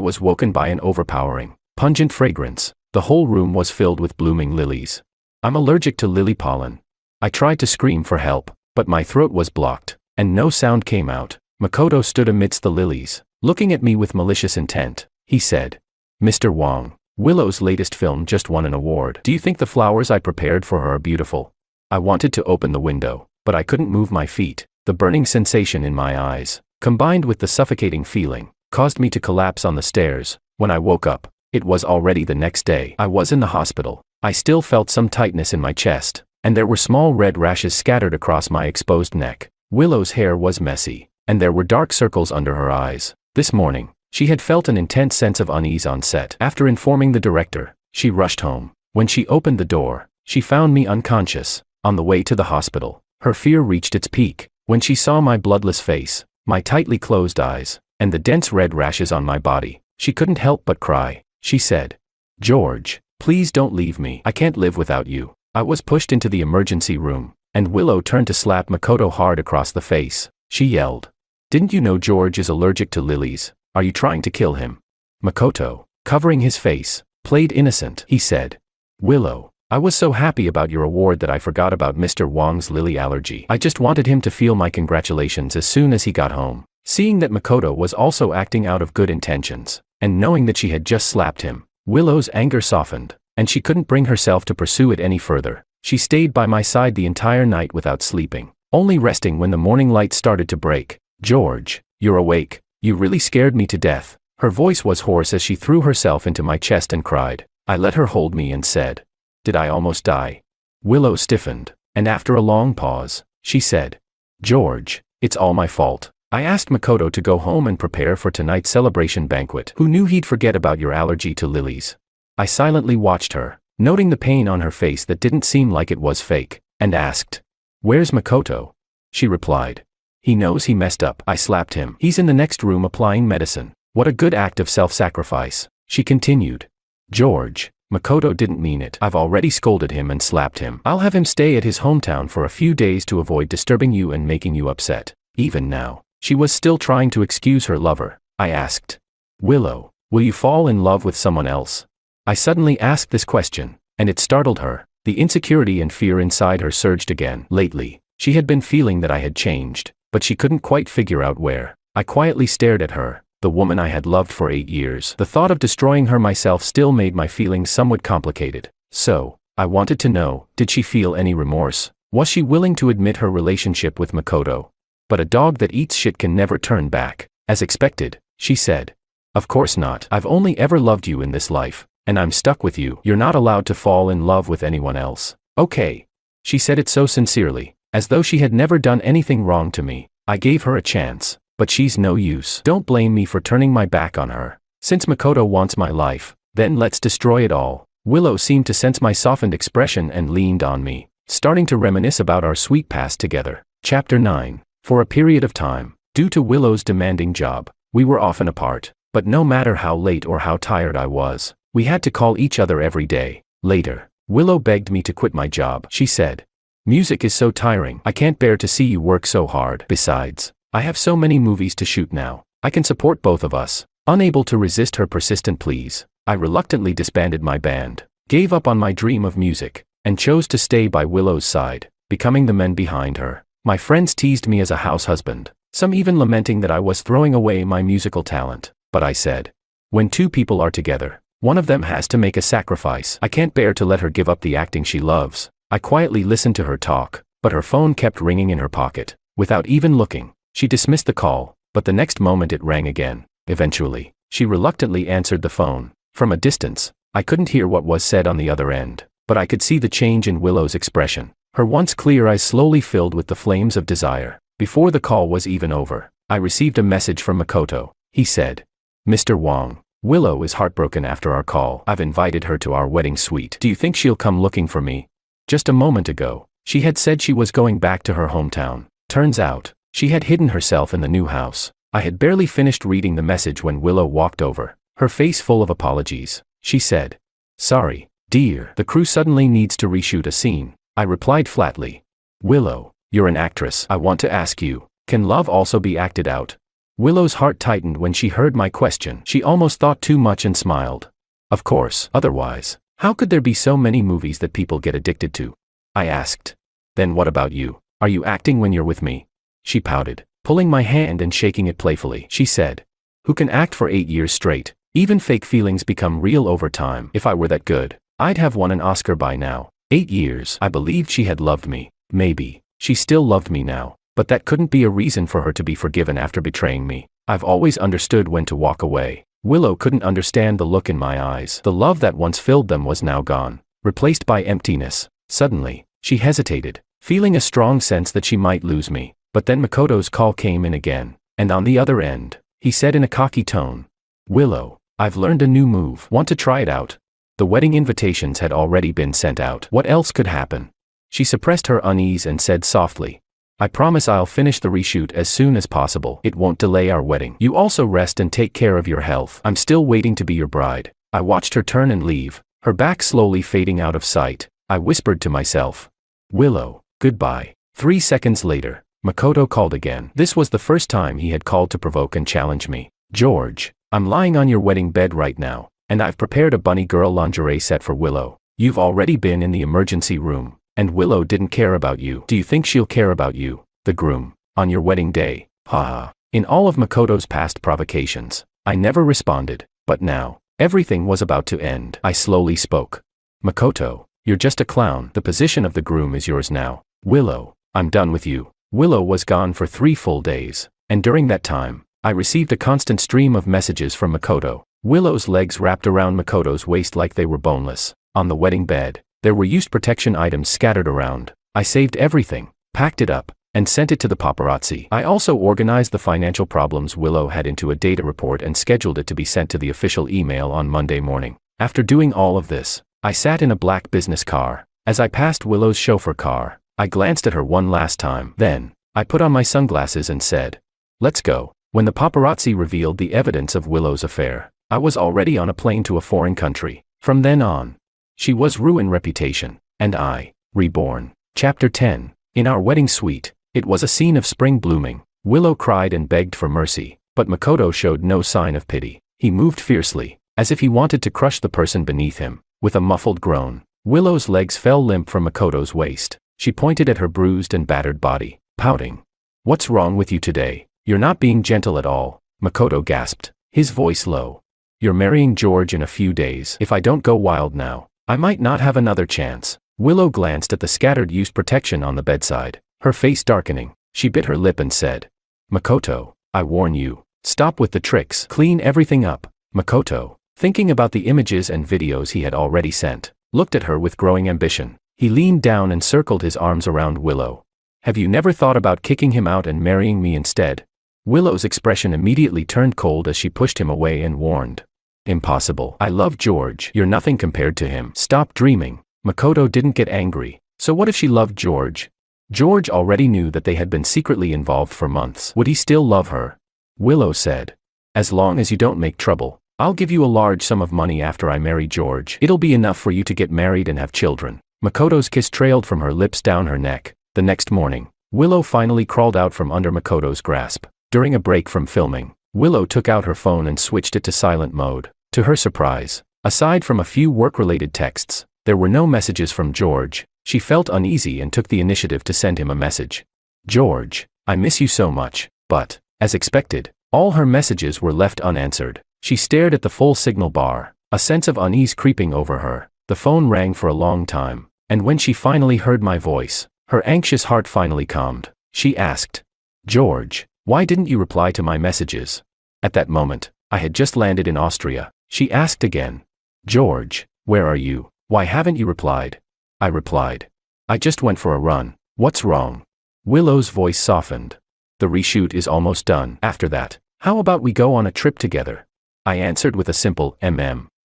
was woken by an overpowering, pungent fragrance. The whole room was filled with blooming lilies. I'm allergic to lily pollen. I tried to scream for help, but my throat was blocked, and no sound came out. Makoto stood amidst the lilies, looking at me with malicious intent. He said, "Mr. Wong, Willow's latest film just won an award. Do you think the flowers I prepared for her are beautiful?" I wanted to open the window, but I couldn't move my feet. The burning sensation in my eyes, combined with the suffocating feeling, caused me to collapse on the stairs. When I woke up, it was already the next day. I was in the hospital. I still felt some tightness in my chest, and there were small red rashes scattered across my exposed neck. Willow's hair was messy, and there were dark circles under her eyes. This morning, she had felt an intense sense of unease on set. After informing the director, she rushed home. When she opened the door, she found me unconscious. On the way to the hospital, her fear reached its peak. When she saw my bloodless face, my tightly closed eyes, and the dense red rashes on my body, she couldn't help but cry. She said, "George, please don't leave me. I can't live without you." I was pushed into the emergency room, and Willow turned to slap Makoto hard across the face. She yelled, "Didn't you know George is allergic to lilies? Are you trying to kill him?" Makoto, covering his face, played innocent. He said, "Willow, I was so happy about your award that I forgot about Mr. Wong's lily allergy. I just wanted him to feel my congratulations as soon as he got home." Seeing that Makoto was also acting out of good intentions, and knowing that she had just slapped him, Willow's anger softened, and she couldn't bring herself to pursue it any further. She stayed by my side the entire night without sleeping, only resting when the morning light started to break. "George, you're awake. You really scared me to death." Her voice was hoarse as she threw herself into my chest and cried. I let her hold me and said, "Did I almost die?" Willow stiffened, and after a long pause, she said, "George, it's all my fault. I asked Makoto to go home and prepare for tonight's celebration banquet. Who knew he'd forget about your allergy to lilies?" I silently watched her, noting the pain on her face that didn't seem like it was fake, and asked, "Where's Makoto?" She replied, "He knows he messed up. I slapped him. He's in the next room applying medicine." What a good act of self-sacrifice. She continued, "George, Makoto didn't mean it. I've already scolded him and slapped him. I'll have him stay at his hometown for a few days to avoid disturbing you and making you upset." Even now, she was still trying to excuse her lover. I asked, "Willow, will you fall in love with someone else?" I suddenly asked this question, and it startled her. The insecurity and fear inside her surged again. Lately, she had been feeling that I had changed, but she couldn't quite figure out where. I quietly stared at her, the woman I had loved for 8 years. The thought of destroying her myself still made my feelings somewhat complicated. So, I wanted to know, did she feel any remorse? Was she willing to admit her relationship with Makoto? But a dog that eats shit can never turn back. As expected, she said, "Of course not. I've only ever loved you in this life, and I'm stuck with you. You're not allowed to fall in love with anyone else. Okay." She said it so sincerely, as though she had never done anything wrong to me. I gave her a chance, but she's no use. Don't blame me for turning my back on her. Since Makoto wants my life, then let's destroy it all. Willow seemed to sense my softened expression and leaned on me, starting to reminisce about our sweet past together. Chapter 9. For a period of time, due to Willow's demanding job, we were often apart, but no matter how late or how tired I was, we had to call each other every day. Later, Willow begged me to quit my job. She said, "Music is so tiring. I can't bear to see you work so hard. Besides, I have so many movies to shoot now. I can support both of us." Unable to resist her persistent pleas, I reluctantly disbanded my band, gave up on my dream of music, and chose to stay by Willow's side, becoming the man behind her. My friends teased me as a house husband, some even lamenting that I was throwing away my musical talent. But I said, when two people are together, one of them has to make a sacrifice. I can't bear to let her give up the acting she loves. I quietly listened to her talk, but her phone kept ringing in her pocket. Without even looking, she dismissed the call, but the next moment it rang again. Eventually, she reluctantly answered the phone. From a distance, I couldn't hear what was said on the other end, but I could see the change in Willow's expression. Her once clear eyes slowly filled with the flames of desire. Before the call was even over, I received a message from Makoto. He said, "Mr. Wong, Willow is heartbroken after our call. I've invited her to our wedding suite. Do you think she'll come looking for me?" Just a moment ago, she had said she was going back to her hometown. Turns out, she had hidden herself in the new house. I had barely finished reading the message when Willow walked over, her face full of apologies. She said, "Sorry, dear, the crew suddenly needs to reshoot a scene." I replied flatly, "Willow, You're an actress. I want to ask you, can love also be acted out? Willow's heart tightened when she heard my question. She almost thought too much and smiled. Of course, otherwise, how could there be so many movies that people get addicted to? I asked. Then what about you? Are you acting when you're with me? She pouted, pulling my hand and shaking it playfully. She said, who can act for 8 years straight? Even fake feelings become real over time. If I were that good, I'd have won an Oscar by now. 8 years. I believed she had loved me. Maybe she still loved me now, but that couldn't be a reason for her to be forgiven after betraying me. I've always understood when to walk away. Willow couldn't understand the look in my eyes. The love that once filled them was now gone, replaced by emptiness. Suddenly, she hesitated, feeling a strong sense that she might lose me. But then Makoto's call came in again, and on the other end, he said in a cocky tone, Willow, I've learned a new move. Want to try it out? The wedding invitations had already been sent out. What else could happen? She suppressed her unease and said softly, I promise I'll finish the reshoot as soon as possible. It won't delay our wedding. You also rest and take care of your health. I'm still waiting to be your bride. I watched her turn and leave, her back slowly fading out of sight. I whispered to myself, Willow, goodbye. 3 seconds later, Makoto called again. This was the first time he had called to provoke and challenge me. George, I'm lying on your wedding bed right now, and I've prepared a bunny girl lingerie set for Willow. You've already been in the emergency room, and Willow didn't care about you. Do you think she'll care about you, the groom, on your wedding day? Haha. In all of Makoto's past provocations, I never responded, but now, everything was about to end. I slowly spoke. Makoto, you're just a clown. The position of the groom is yours now. Willow, I'm done with you. Willow was gone for 3 full days, and during that time, I received a constant stream of messages from Makoto. Willow's legs wrapped around Makoto's waist like they were boneless. On the wedding bed, there were used protection items scattered around. I saved everything, packed it up, and sent it to the paparazzi. I also organized the financial problems Willow had into a data report and scheduled it to be sent to the official email on Monday morning. After doing all of this, I sat in a black business car. As I passed Willow's chauffeur car, I glanced at her one last time. Then, I put on my sunglasses and said, let's go. When the paparazzi revealed the evidence of Willow's affair, I was already on a plane to a foreign country. From then on, she was ruined reputation, and I, reborn. Chapter 10. In our wedding suite, it was a scene of spring blooming. Willow cried and begged for mercy, but Makoto showed no sign of pity. He moved fiercely, as if he wanted to crush the person beneath him. With a muffled groan, Willow's legs fell limp from Makoto's waist. She pointed at her bruised and battered body, pouting. What's wrong with you today? You're not being gentle at all, Makoto gasped, his voice low. You're marrying George in a few days. If I don't go wild now, I might not have another chance. Willow glanced at the scattered used protection on the bedside, her face darkening. She bit her lip and said, Makoto, I warn you, stop with the tricks. Clean everything up. Makoto, thinking about the images and videos he had already sent, looked at her with growing ambition. He leaned down and circled his arms around Willow. Have you never thought about kicking him out and marrying me instead? Willow's expression immediately turned cold as she pushed him away and warned. Impossible. I love George. You're nothing compared to him. Stop dreaming. Makoto didn't get angry. So what if she loved George? George already knew that they had been secretly involved for months. Would he still love her? Willow said, as long as you don't make trouble, I'll give you a large sum of money after I marry George. It'll be enough for you to get married and have children. Makoto's kiss trailed from her lips down her neck. The next morning, Willow finally crawled out from under Makoto's grasp. During a break from filming, Willow took out her phone and switched it to silent mode. To her surprise, aside from a few work-related texts, there were no messages from George. She felt uneasy and took the initiative to send him a message. George, I miss you so much. But, as expected, all her messages were left unanswered. She stared at the full signal bar, a sense of unease creeping over her. The phone rang for a long time, and when she finally heard my voice, her anxious heart finally calmed. She asked, George, why didn't you reply to my messages? At that moment, I had just landed in Austria. She asked again, George, where are you? Why haven't you replied? I replied, I just went for a run. What's wrong? Willow's voice softened. The reshoot is almost done. After that, how about we go on a trip together? I answered with a simple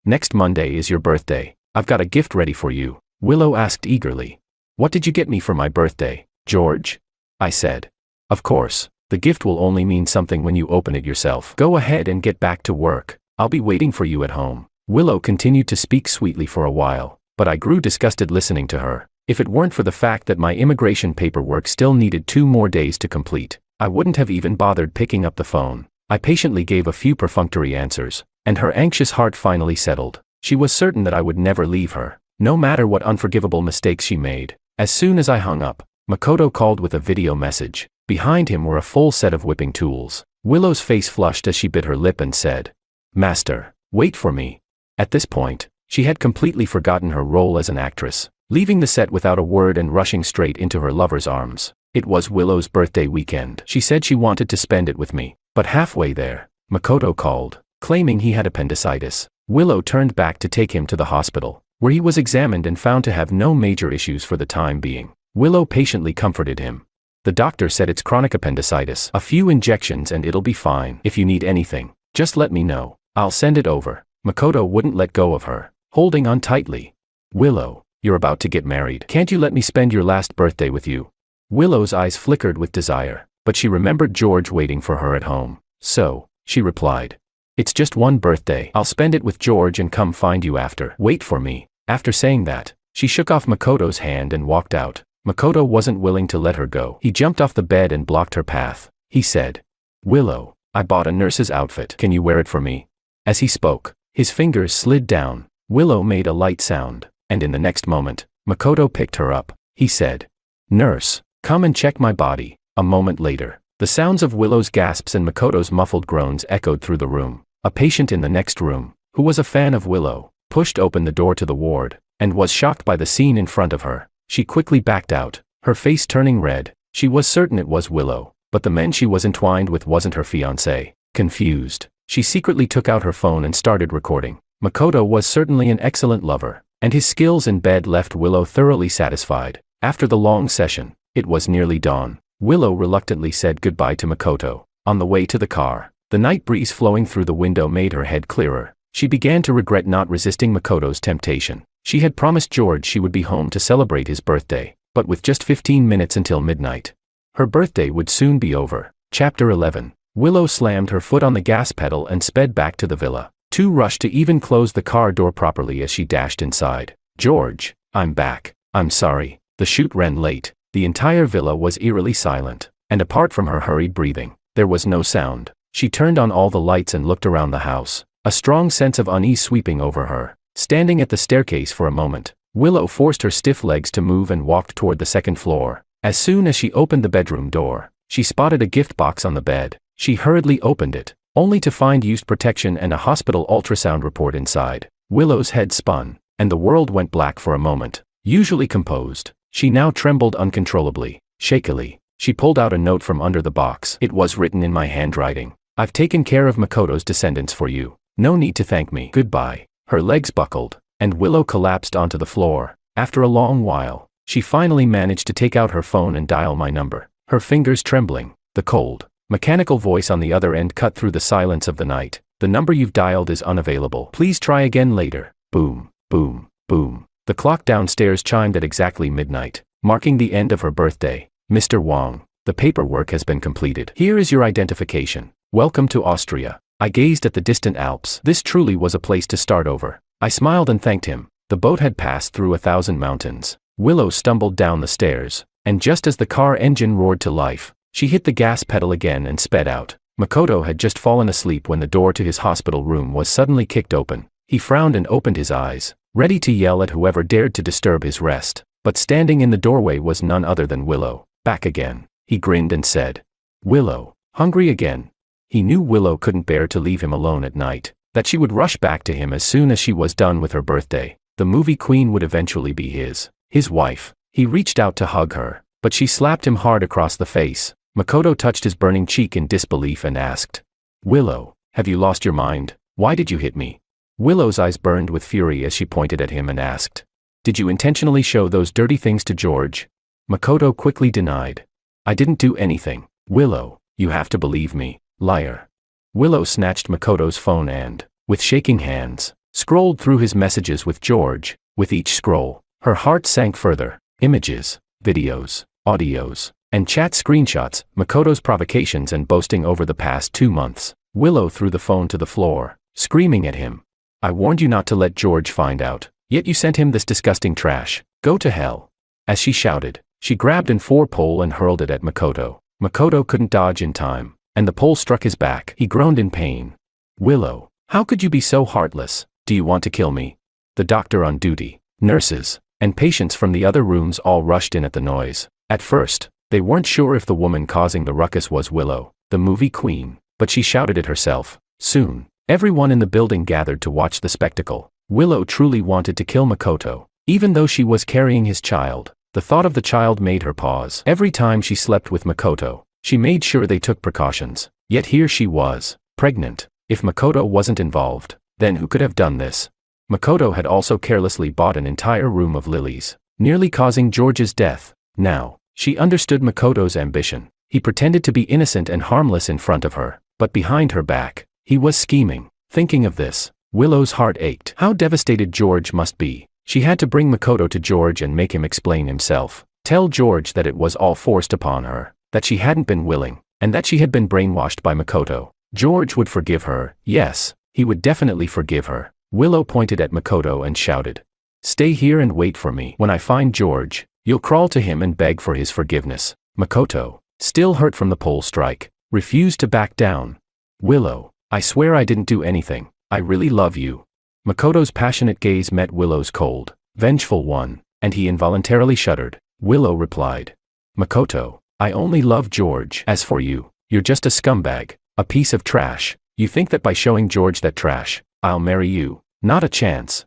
Next Monday is your birthday. I've got a gift ready for you. Willow asked eagerly. What did you get me for my birthday, George? I said. Of course, the gift will only mean something when you open it yourself. Go ahead and get back to work. I'll be waiting for you at home. Willow continued to speak sweetly for a while, but I grew disgusted listening to her. If it weren't for the fact that my immigration paperwork still needed 2 more days to complete, I wouldn't have even bothered picking up the phone. I patiently gave a few perfunctory answers, and her anxious heart finally settled. She was certain that I would never leave her, no matter what unforgivable mistakes she made. As soon as I hung up, Makoto called with a video message. Behind him were a full set of whipping tools. Willow's face flushed as she bit her lip and said, "Master, wait for me." At this point, she had completely forgotten her role as an actress, leaving the set without a word and rushing straight into her lover's arms. It was Willow's birthday weekend. She said she wanted to spend it with me, but halfway there, Makoto called, claiming he had appendicitis. Willow turned back to take him to the hospital, where he was examined and found to have no major issues for the time being. Willow patiently comforted him. The doctor said it's chronic appendicitis. A few injections and it'll be fine. If you need anything, just let me know. I'll send it over. Makoto wouldn't let go of her, holding on tightly. Willow, you're about to get married. Can't you let me spend your last birthday with you? Willow's eyes flickered with desire, but she remembered George waiting for her at home. So, she replied, "It's just one birthday. I'll spend it with George and come find you after. Wait for me." After saying that, she shook off Makoto's hand and walked out. Makoto wasn't willing to let her go. He jumped off the bed and blocked her path. He said, "Willow, I bought a nurse's outfit. Can you wear it for me?" As he spoke, his fingers slid down. Willow made a light sound, and in the next moment, Makoto picked her up. He said, "Nurse, come and check my body." A moment later, the sounds of Willow's gasps and Makoto's muffled groans echoed through the room. A patient in the next room, who was a fan of Willow, pushed open the door to the ward, and was shocked by the scene in front of her. She quickly backed out, her face turning red. She was certain it was Willow, but the man she was entwined with wasn't her fiancé. Confused, she secretly took out her phone and started recording. Makoto was certainly an excellent lover, and his skills in bed left Willow thoroughly satisfied. After the long session, it was nearly dawn. Willow reluctantly said goodbye to Makoto. On the way to the car, the night breeze flowing through the window made her head clearer. She began to regret not resisting Makoto's temptation. She had promised George she would be home to celebrate his birthday, but with just 15 minutes until midnight, her birthday would soon be over. Chapter 11. Willow slammed her foot on the gas pedal and sped back to the villa. Too rushed to even close the car door properly as she dashed inside. "George, I'm back. I'm sorry. The shoot ran late." The entire villa was eerily silent, and apart from her hurried breathing, there was no sound. She turned on all the lights and looked around the house, a strong sense of unease sweeping over her. Standing at the staircase for a moment, Willow forced her stiff legs to move and walked toward the second floor. As soon as she opened the bedroom door, she spotted a gift box on the bed. She hurriedly opened it, only to find used protection and a hospital ultrasound report inside. Willow's head spun, and the world went black for a moment. Usually composed, she now trembled uncontrollably. Shakily, she pulled out a note from under the box. It was written in my handwriting. "I've taken care of Makoto's descendants for you. No need to thank me. Goodbye." Her legs buckled, and Willow collapsed onto the floor. After a long while, she finally managed to take out her phone and dial my number. Her fingers trembling, the cold, mechanical voice on the other end cut through the silence of the night. "The number you've dialed is unavailable. Please try again later." Boom, boom, boom. The clock downstairs chimed at exactly midnight, marking the end of her birthday. "Mr. Wong, the paperwork has been completed. Here is your identification. Welcome to Austria." I gazed at the distant Alps. This truly was a place to start over. I smiled and thanked him. The boat had passed through 1,000 mountains. Willow stumbled down the stairs, and just as the car engine roared to life, she hit the gas pedal again and sped out. Makoto had just fallen asleep when the door to his hospital room was suddenly kicked open. He frowned and opened his eyes, ready to yell at whoever dared to disturb his rest. But standing in the doorway was none other than Willow. "Back again." He grinned and said, "Willow, hungry again?" He knew Willow couldn't bear to leave him alone at night, that she would rush back to him as soon as she was done with her birthday. The movie queen would eventually be his wife. He reached out to hug her, but she slapped him hard across the face. Makoto touched his burning cheek in disbelief and asked, "Willow, have you lost your mind? Why did you hit me?" Willow's eyes burned with fury as she pointed at him and asked, "Did you intentionally show those dirty things to George?" Makoto quickly denied. "I didn't do anything." "Willow, you have to believe me. Liar." Willow snatched Makoto's phone and, with shaking hands, scrolled through his messages with George. With each scroll, her heart sank further. Images, videos, audios, and chat screenshots, Makoto's provocations and boasting over the past 2 months. Willow threw the phone to the floor, screaming at him. "I warned you not to let George find out, yet you sent him this disgusting trash. Go to hell." As she shouted, she grabbed an 4-pole and hurled it at Makoto. Makoto couldn't dodge in time, and the pole struck his back. He groaned in pain. Willow, how could you be so heartless? Do you want to kill me? The doctor on duty, nurses, and patients from the other rooms all rushed in at the noise. At first, they weren't sure if the woman causing the ruckus was Willow, the movie queen, but she shouted it herself. Soon, everyone in the building gathered to watch the spectacle. Willow truly wanted to kill Makoto, even though she was carrying his child. The thought of the child made her pause. Every time she slept with Makoto, she made sure they took precautions. Yet here she was, pregnant. If Makoto wasn't involved, then who could have done this? Makoto had also carelessly bought an entire room of lilies, nearly causing George's death. Now, she understood Makoto's ambition. He pretended to be innocent and harmless in front of her, but behind her back, he was scheming. Thinking of this, Willow's heart ached. How devastated George must be. She had to bring Makoto to George and make him explain himself. Tell George that it was all forced upon her, that she hadn't been willing, and that she had been brainwashed by Makoto. George would forgive her. Yes, he would definitely forgive her. Willow pointed at Makoto and shouted, "Stay here and wait for me. When I find George, you'll crawl to him and beg for his forgiveness." Makoto, still hurt from the pole strike, refused to back down. "Willow, I swear I didn't do anything. I really love you." Makoto's passionate gaze met Willow's cold, vengeful one, and he involuntarily shuddered. Willow replied, "Makoto, I only love George. As for you, you're just a scumbag, a piece of trash. You think that by showing George that trash, I'll marry you? Not a chance.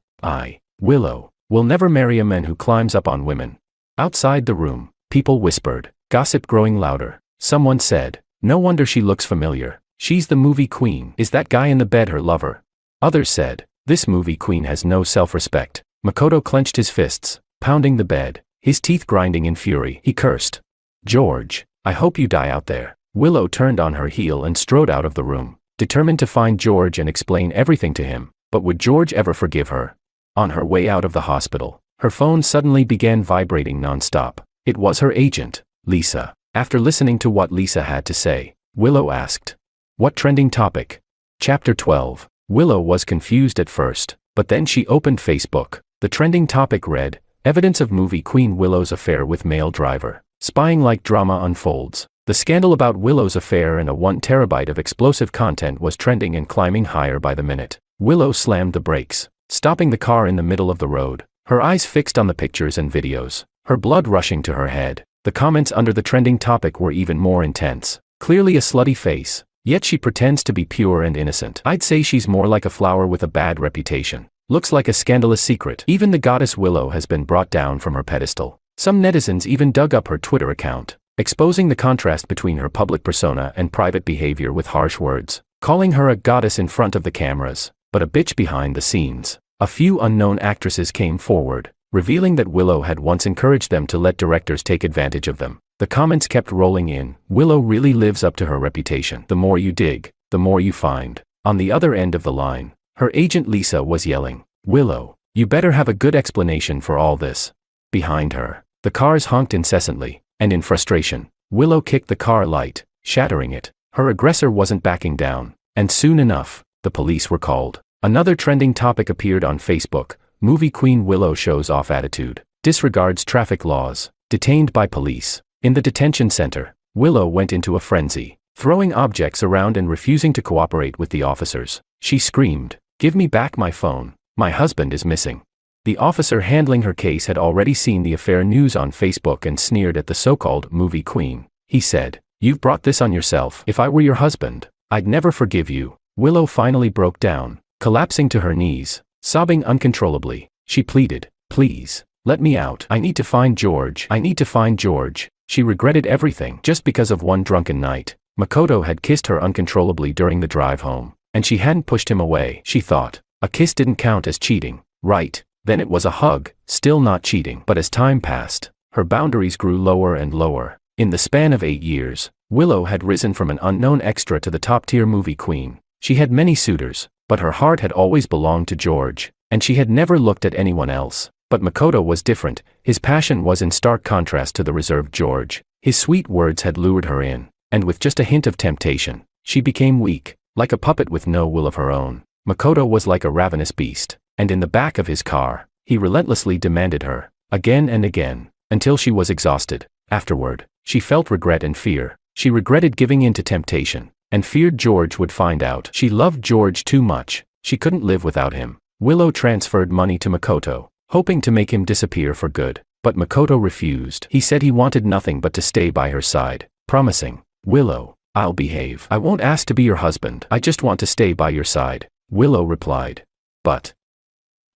Willow, will never marry a man who climbs up on women." Outside the room, people whispered, gossip growing louder. Someone said, "No wonder she looks familiar. She's the movie queen. Is that guy in the bed her lover?" Others said, "This movie queen has no self-respect." Makoto clenched his fists, pounding the bed, his teeth grinding in fury. He cursed, "George, I hope you die out there." Willow turned on her heel and strode out of the room, determined to find George and explain everything to him. But would George ever forgive her? On her way out of the hospital, her phone suddenly began vibrating non-stop. It was her agent, Lisa. After listening to what Lisa had to say, Willow asked, "What trending topic?" Chapter 12. Willow was confused at first, but then she opened Facebook. The trending topic read, "Evidence of movie queen Willow's affair with male driver. Spying-like drama unfolds." The scandal about Willow's affair and a 1 terabyte of explosive content was trending and climbing higher by the minute. Willow slammed the brakes, stopping the car in the middle of the road, her eyes fixed on the pictures and videos, her blood rushing to her head. The comments under the trending topic were even more intense. "Clearly a slutty face, yet she pretends to be pure and innocent. I'd say she's more like a flower with a bad reputation. Looks like a scandalous secret." Even the goddess Willow has been brought down from her pedestal. Some netizens even dug up her Twitter account, exposing the contrast between her public persona and private behavior with harsh words, calling her a goddess in front of the cameras, but a bitch behind the scenes. A few unknown actresses came forward, revealing that Willow had once encouraged them to let directors take advantage of them. The comments kept rolling in. "Willow really lives up to her reputation. The more you dig, the more you find." On the other end of the line, her agent Lisa was yelling, "Willow, you better have a good explanation for all this." Behind her, the cars honked incessantly, and in frustration, Willow kicked the car light, shattering it. Her aggressor wasn't backing down, and soon enough, the police were called. Another trending topic appeared on Facebook. Movie queen Willow shows off attitude, disregards traffic laws, detained by police. In the detention center, Willow went into a frenzy, throwing objects around and refusing to cooperate with the officers. She screamed, "Give me back my phone. My husband is missing." The officer handling her case had already seen the affair news on Facebook and sneered at the so-called movie queen. He said, "You've brought this on yourself. If I were your husband, I'd never forgive you." Willow finally broke down, collapsing to her knees, sobbing uncontrollably. She pleaded, "Please, let me out. I need to find George. I need to find George." She regretted everything just because of one drunken night. Makoto had kissed her uncontrollably during the drive home, and she hadn't pushed him away. She thought, a kiss didn't count as cheating, right? Then it was a hug, still not cheating. But as time passed, her boundaries grew lower and lower. In the span of 8 years, Willow had risen from an unknown extra to the top-tier movie queen. She had many suitors, but her heart had always belonged to George, and she had never looked at anyone else. But Makoto was different. His passion was in stark contrast to the reserved George. His sweet words had lured her in, and with just a hint of temptation, she became weak, like a puppet with no will of her own. Makoto was like a ravenous beast, and in the back of his car, he relentlessly demanded her, again and again. until she was exhausted. Afterward, she felt regret and fear. She regretted giving in to temptation, and feared George would find out. She loved George too much. She couldn't live without him. Willow transferred money to Makoto, hoping to make him disappear for good. But Makoto refused. He said he wanted nothing but to stay by her side, promising, "Willow, I'll behave. I won't ask to be your husband. I just want to stay by your side." Willow replied, "But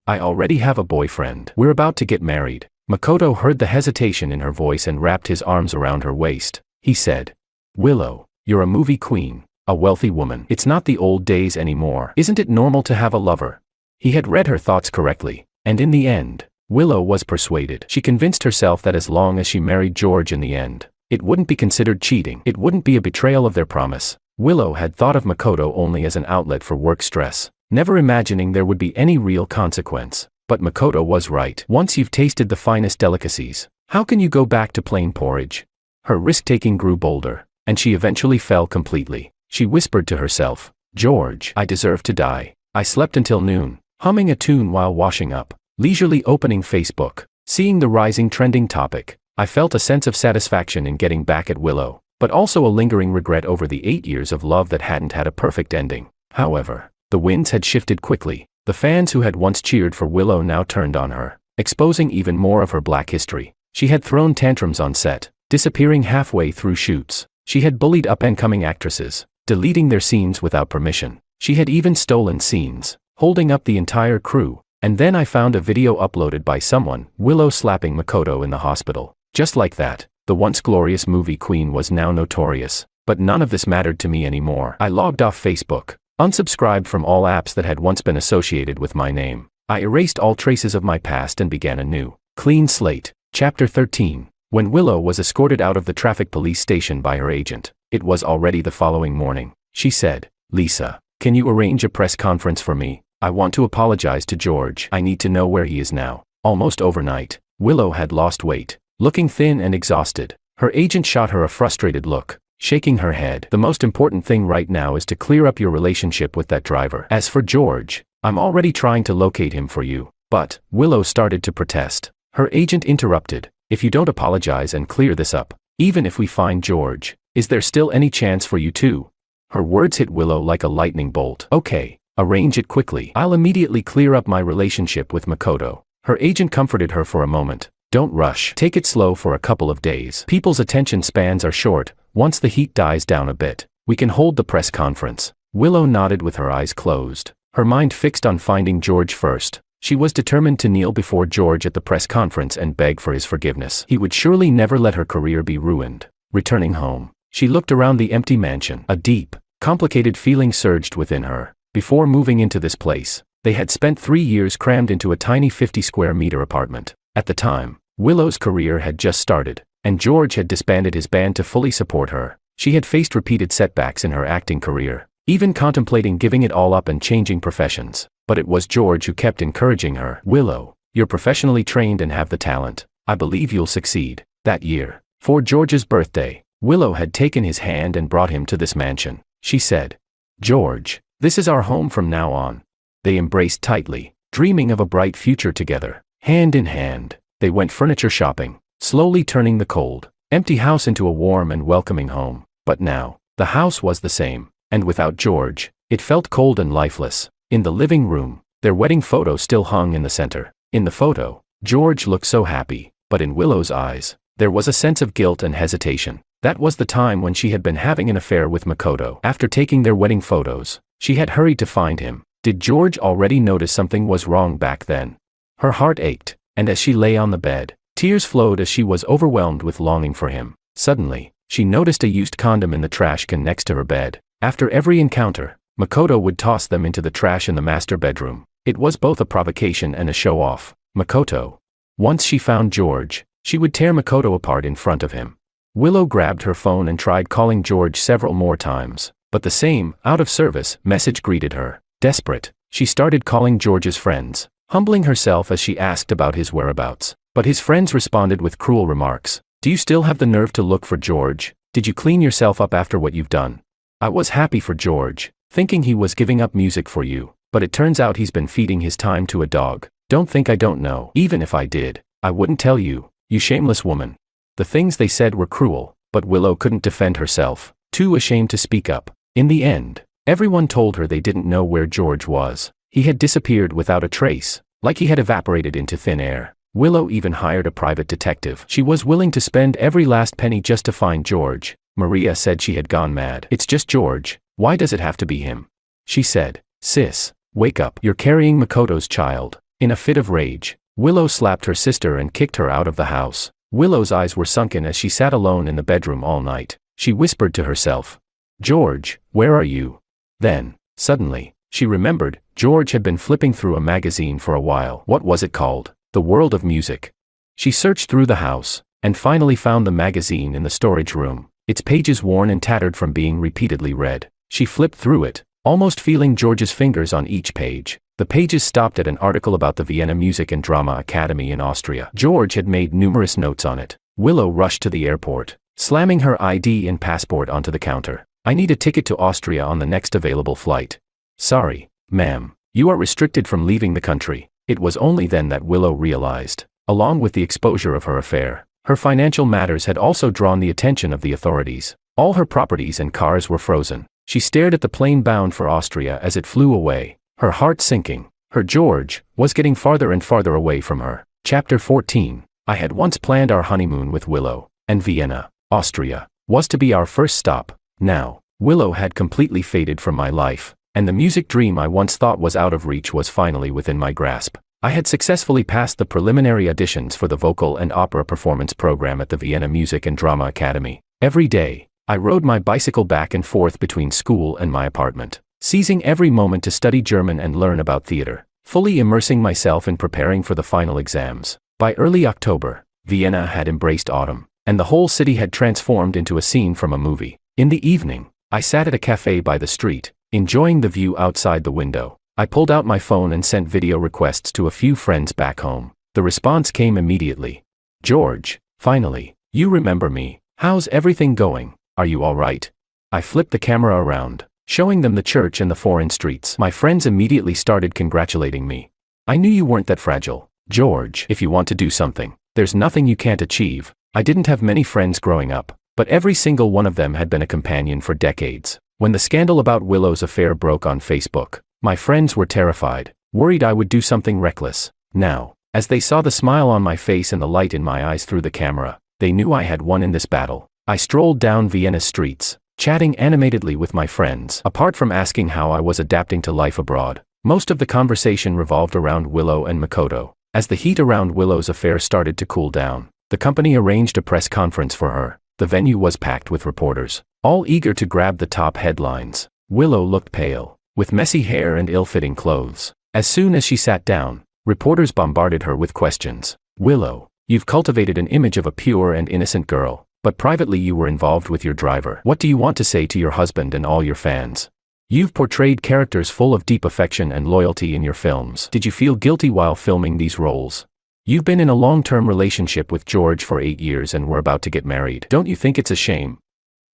I already have a boyfriend. We're about to get married." Makoto heard the hesitation in her voice and wrapped his arms around her waist. He said, "Willow, you're a movie queen, a wealthy woman. It's not the old days anymore. Isn't it normal to have a lover?" He had read her thoughts correctly, and in the end, Willow was persuaded. She convinced herself that as long as she married George in the end, it wouldn't be considered cheating. It wouldn't be a betrayal of their promise. Willow had thought of Makoto only as an outlet for work stress, never imagining there would be any real consequence. But Makoto was right. Once you've tasted the finest delicacies, how can you go back to plain porridge? Her risk-taking grew bolder, and she eventually fell completely. She whispered to herself, "George, I deserve to die." I slept until noon, humming a tune while washing up, leisurely opening Facebook, seeing the rising trending topic. I felt a sense of satisfaction in getting back at Willow, but also a lingering regret over the 8 years of love that hadn't had a perfect ending. However, the winds had shifted quickly. The fans who had once cheered for Willow now turned on her, exposing even more of her black history. She had thrown tantrums on set, disappearing halfway through shoots. She had bullied up-and-coming actresses, deleting their scenes without permission. She had even stolen scenes, holding up the entire crew. And then I found a video uploaded by someone, Willow slapping Makoto in the hospital. Just like that, the once glorious movie queen was now notorious. But none of this mattered to me anymore. I logged off Facebook, unsubscribed from all apps that had once been associated with my name. I erased all traces of my past and began a new, clean slate. Chapter 13. When Willow was escorted out of the traffic police station by her agent, it was already the following morning. She said, "Lisa, can you arrange a press conference for me? I want to apologize to George. I need to know where he is now." Almost overnight, Willow had lost weight, looking thin and exhausted. Her agent shot her a frustrated look, shaking her head. "The most important thing right now is to clear up your relationship with that driver. As for George, I'm already trying to locate him for you." But Willow started to protest. Her agent interrupted. "If you don't apologize and clear this up, even if we find George, is there still any chance for you two?" Her words hit Willow like a lightning bolt. "Okay, arrange it quickly. I'll immediately clear up my relationship with Makoto." Her agent comforted her for a moment. "Don't rush. Take it slow for a couple of days. People's attention spans are short. Once the heat dies down a bit, we can hold the press conference." Willow nodded with her eyes closed, her mind fixed on finding George first. She was determined to kneel before George at the press conference and beg for his forgiveness. He would surely never let her career be ruined. Returning home, she looked around the empty mansion. A deep, complicated feeling surged within her. Before moving into this place, they had spent 3 years crammed into a tiny 50-square-meter apartment. At the time, Willow's career had just started, and George had disbanded his band to fully support her. She had faced repeated setbacks in her acting career, even contemplating giving it all up and changing professions. But it was George who kept encouraging her. "Willow, you're professionally trained and have the talent. I believe you'll succeed." That year, for George's birthday, Willow had taken his hand and brought him to this mansion. She said, "George, this is our home from now on." They embraced tightly, dreaming of a bright future together. Hand in hand, they went furniture shopping, slowly turning the cold, empty house into a warm and welcoming home. But now, the house was the same, and without George, it felt cold and lifeless. In the living room, their wedding photo still hung in the center. In the photo, George looked so happy, but in Willow's eyes, there was a sense of guilt and hesitation. That was the time when she had been having an affair with Makoto. After taking their wedding photos, she had hurried to find him. Did George already notice something was wrong back then? Her heart ached, and as she lay on the bed, tears flowed as she was overwhelmed with longing for him. Suddenly, she noticed a used condom in the trash can next to her bed. After every encounter, Makoto would toss them into the trash in the master bedroom. It was both a provocation and a show-off. Makoto. Once she found George, she would tear Makoto apart in front of him. Willow grabbed her phone and tried calling George several more times, but the same, out-of-service, message greeted her. Desperate, she started calling George's friends, humbling herself as she asked about his whereabouts. But his friends responded with cruel remarks. "Do you still have the nerve to look for George? Did you clean yourself up after what you've done? I was happy for George, thinking he was giving up music for you, but it turns out he's been feeding his time to a dog. Don't think I don't know. Even if I did, I wouldn't tell you." You shameless woman. The things they said were cruel, but Willow couldn't defend herself, too ashamed to speak up. In the end, everyone told her they didn't know where George was. He had disappeared without a trace, like he had evaporated into thin air. Willow even hired a private detective. She was willing to spend every last penny just to find George. Maria said she had gone mad. It's just George. Why does it have to be him? She said, Sis, wake up. You're carrying Makoto's child. In a fit of rage, Willow slapped her sister and kicked her out of the house. Willow's eyes were sunken as she sat alone in the bedroom all night. She whispered to herself, George, where are you? Then, suddenly, she remembered, George had been flipping through a magazine for a while. What was it called? The World of Music. She searched through the house, and finally found the magazine in the storage room, its pages worn and tattered from being repeatedly read. She flipped through it, almost feeling George's fingers on each page. The pages stopped at an article about the Vienna Music and Drama Academy in Austria. George had made numerous notes on it. Willow rushed to the airport, slamming her ID and passport onto the counter. I need a ticket to Austria on the next available flight. Sorry, ma'am, you are restricted from leaving the country. It was only then that Willow realized, along with the exposure of her affair, her financial matters had also drawn the attention of the authorities. All her properties and cars were frozen. She stared at the plane bound for Austria as it flew away, her heart sinking. Her George was getting farther and farther away from her. Chapter 14. I had once planned our honeymoon with Willow, and Vienna, Austria, was to be our first stop. Now, Willow had completely faded from my life, and the music dream I once thought was out of reach was finally within my grasp. I had successfully passed the preliminary auditions for the vocal and opera performance program at the Vienna Music and Drama Academy. Every day, I rode my bicycle back and forth between school and my apartment, seizing every moment to study German and learn about theater, fully immersing myself in preparing for the final exams. By early October, Vienna had embraced autumn, and the whole city had transformed into a scene from a movie. In the evening, I sat at a cafe by the street, enjoying the view outside the window. I pulled out my phone and sent video requests to a few friends back home. The response came immediately. George, finally, you remember me. How's everything going? Are you all right? I flipped the camera around, showing them the church and the foreign streets. My friends immediately started congratulating me. I knew you weren't that fragile, George. If you want to do something, there's nothing you can't achieve. I didn't have many friends growing up, but every single one of them had been a companion for decades. When the scandal about Willow's affair broke on Facebook, my friends were terrified, worried I would do something reckless. Now, as they saw the smile on my face and the light in my eyes through the camera, they knew I had won in this battle. I strolled down Vienna's streets, chatting animatedly with my friends. Apart from asking how I was adapting to life abroad, most of the conversation revolved around Willow and Makoto. As the heat around Willow's affair started to cool down, the company arranged a press conference for her. The venue was packed with reporters, all eager to grab the top headlines. Willow looked pale, with messy hair and ill-fitting clothes. As soon as she sat down, reporters bombarded her with questions. Willow, you've cultivated an image of a pure and innocent girl, but privately you were involved with your driver. What do you want to say to your husband and all your fans? You've portrayed characters full of deep affection and loyalty in your films. Did you feel guilty while filming these roles? You've been in a long-term relationship with George for 8 years and were about to get married. Don't you think it's a shame?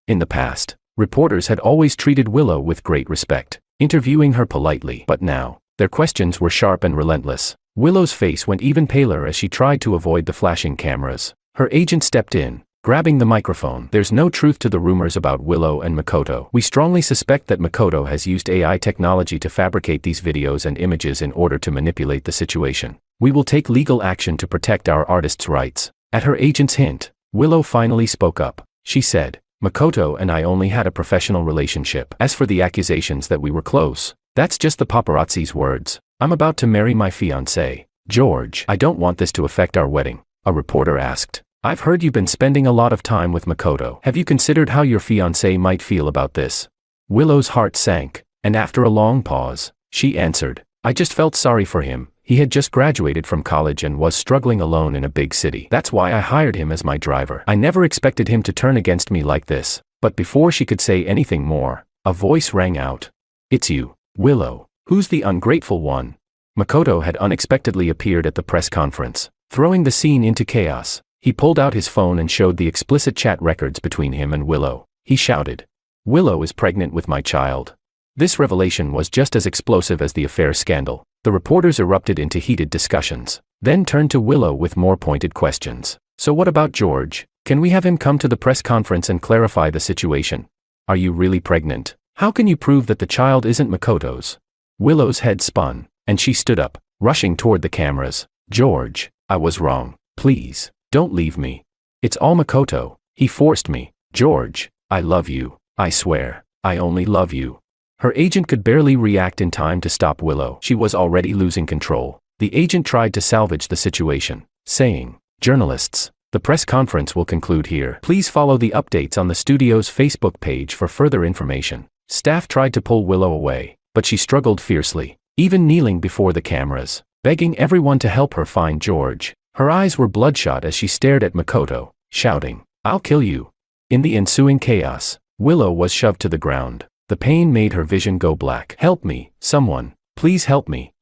In the past, reporters had always treated Willow with great respect, interviewing her politely. But now, their questions were sharp and relentless. Willow's face went even paler as she tried to avoid the flashing cameras. Her agent stepped in, grabbing the microphone. There's no truth to the rumors about Willow and Makoto. We strongly suspect that Makoto has used AI technology to fabricate these videos and images in order to manipulate the situation. We will take legal action to protect our artists' rights. At her agent's hint, Willow finally spoke up. She said, Makoto and I only had a professional relationship. As for the accusations that we were close, that's just the paparazzi's words. I'm about to marry my fiancé, George. I don't want this to affect our wedding. A reporter asked. I've heard you've been spending a lot of time with Makoto. Have you considered how your fiancé might feel about this? Willow's heart sank, and after a long pause, she answered, I just felt sorry for him. He had just graduated from college and was struggling alone in a big city. That's why I hired him as my driver. I never expected him to turn against me like this. But before she could say anything more, a voice rang out. It's you, Willow. Who's the ungrateful one? Makoto had unexpectedly appeared at the press conference, throwing the scene into chaos. He pulled out his phone and showed the explicit chat records between him and Willow. He shouted, Willow is pregnant with my child. This revelation was just as explosive as the affair scandal. The reporters erupted into heated discussions, then turned to Willow with more pointed questions. So what about George? Can we have him come to the press conference and clarify the situation? Are you really pregnant? How can you prove that the child isn't Makoto's? Willow's head spun, and she stood up, rushing toward the cameras. George, I was wrong. Please, don't leave me. It's all Makoto. He forced me. George, I love you. I swear, I only love you. Her agent could barely react in time to stop Willow. She was already losing control. The agent tried to salvage the situation, saying, "Journalists, the press conference will conclude here. Please follow the updates on the studio's Facebook page for further information." Staff tried to pull Willow away, but she struggled fiercely, even kneeling before the cameras, begging everyone to help her find George. Her eyes were bloodshot as she stared at Makoto, shouting, "I'll kill you." In the ensuing chaos, Willow was shoved to the ground. The pain made her vision go black. "Help me, someone, please help me."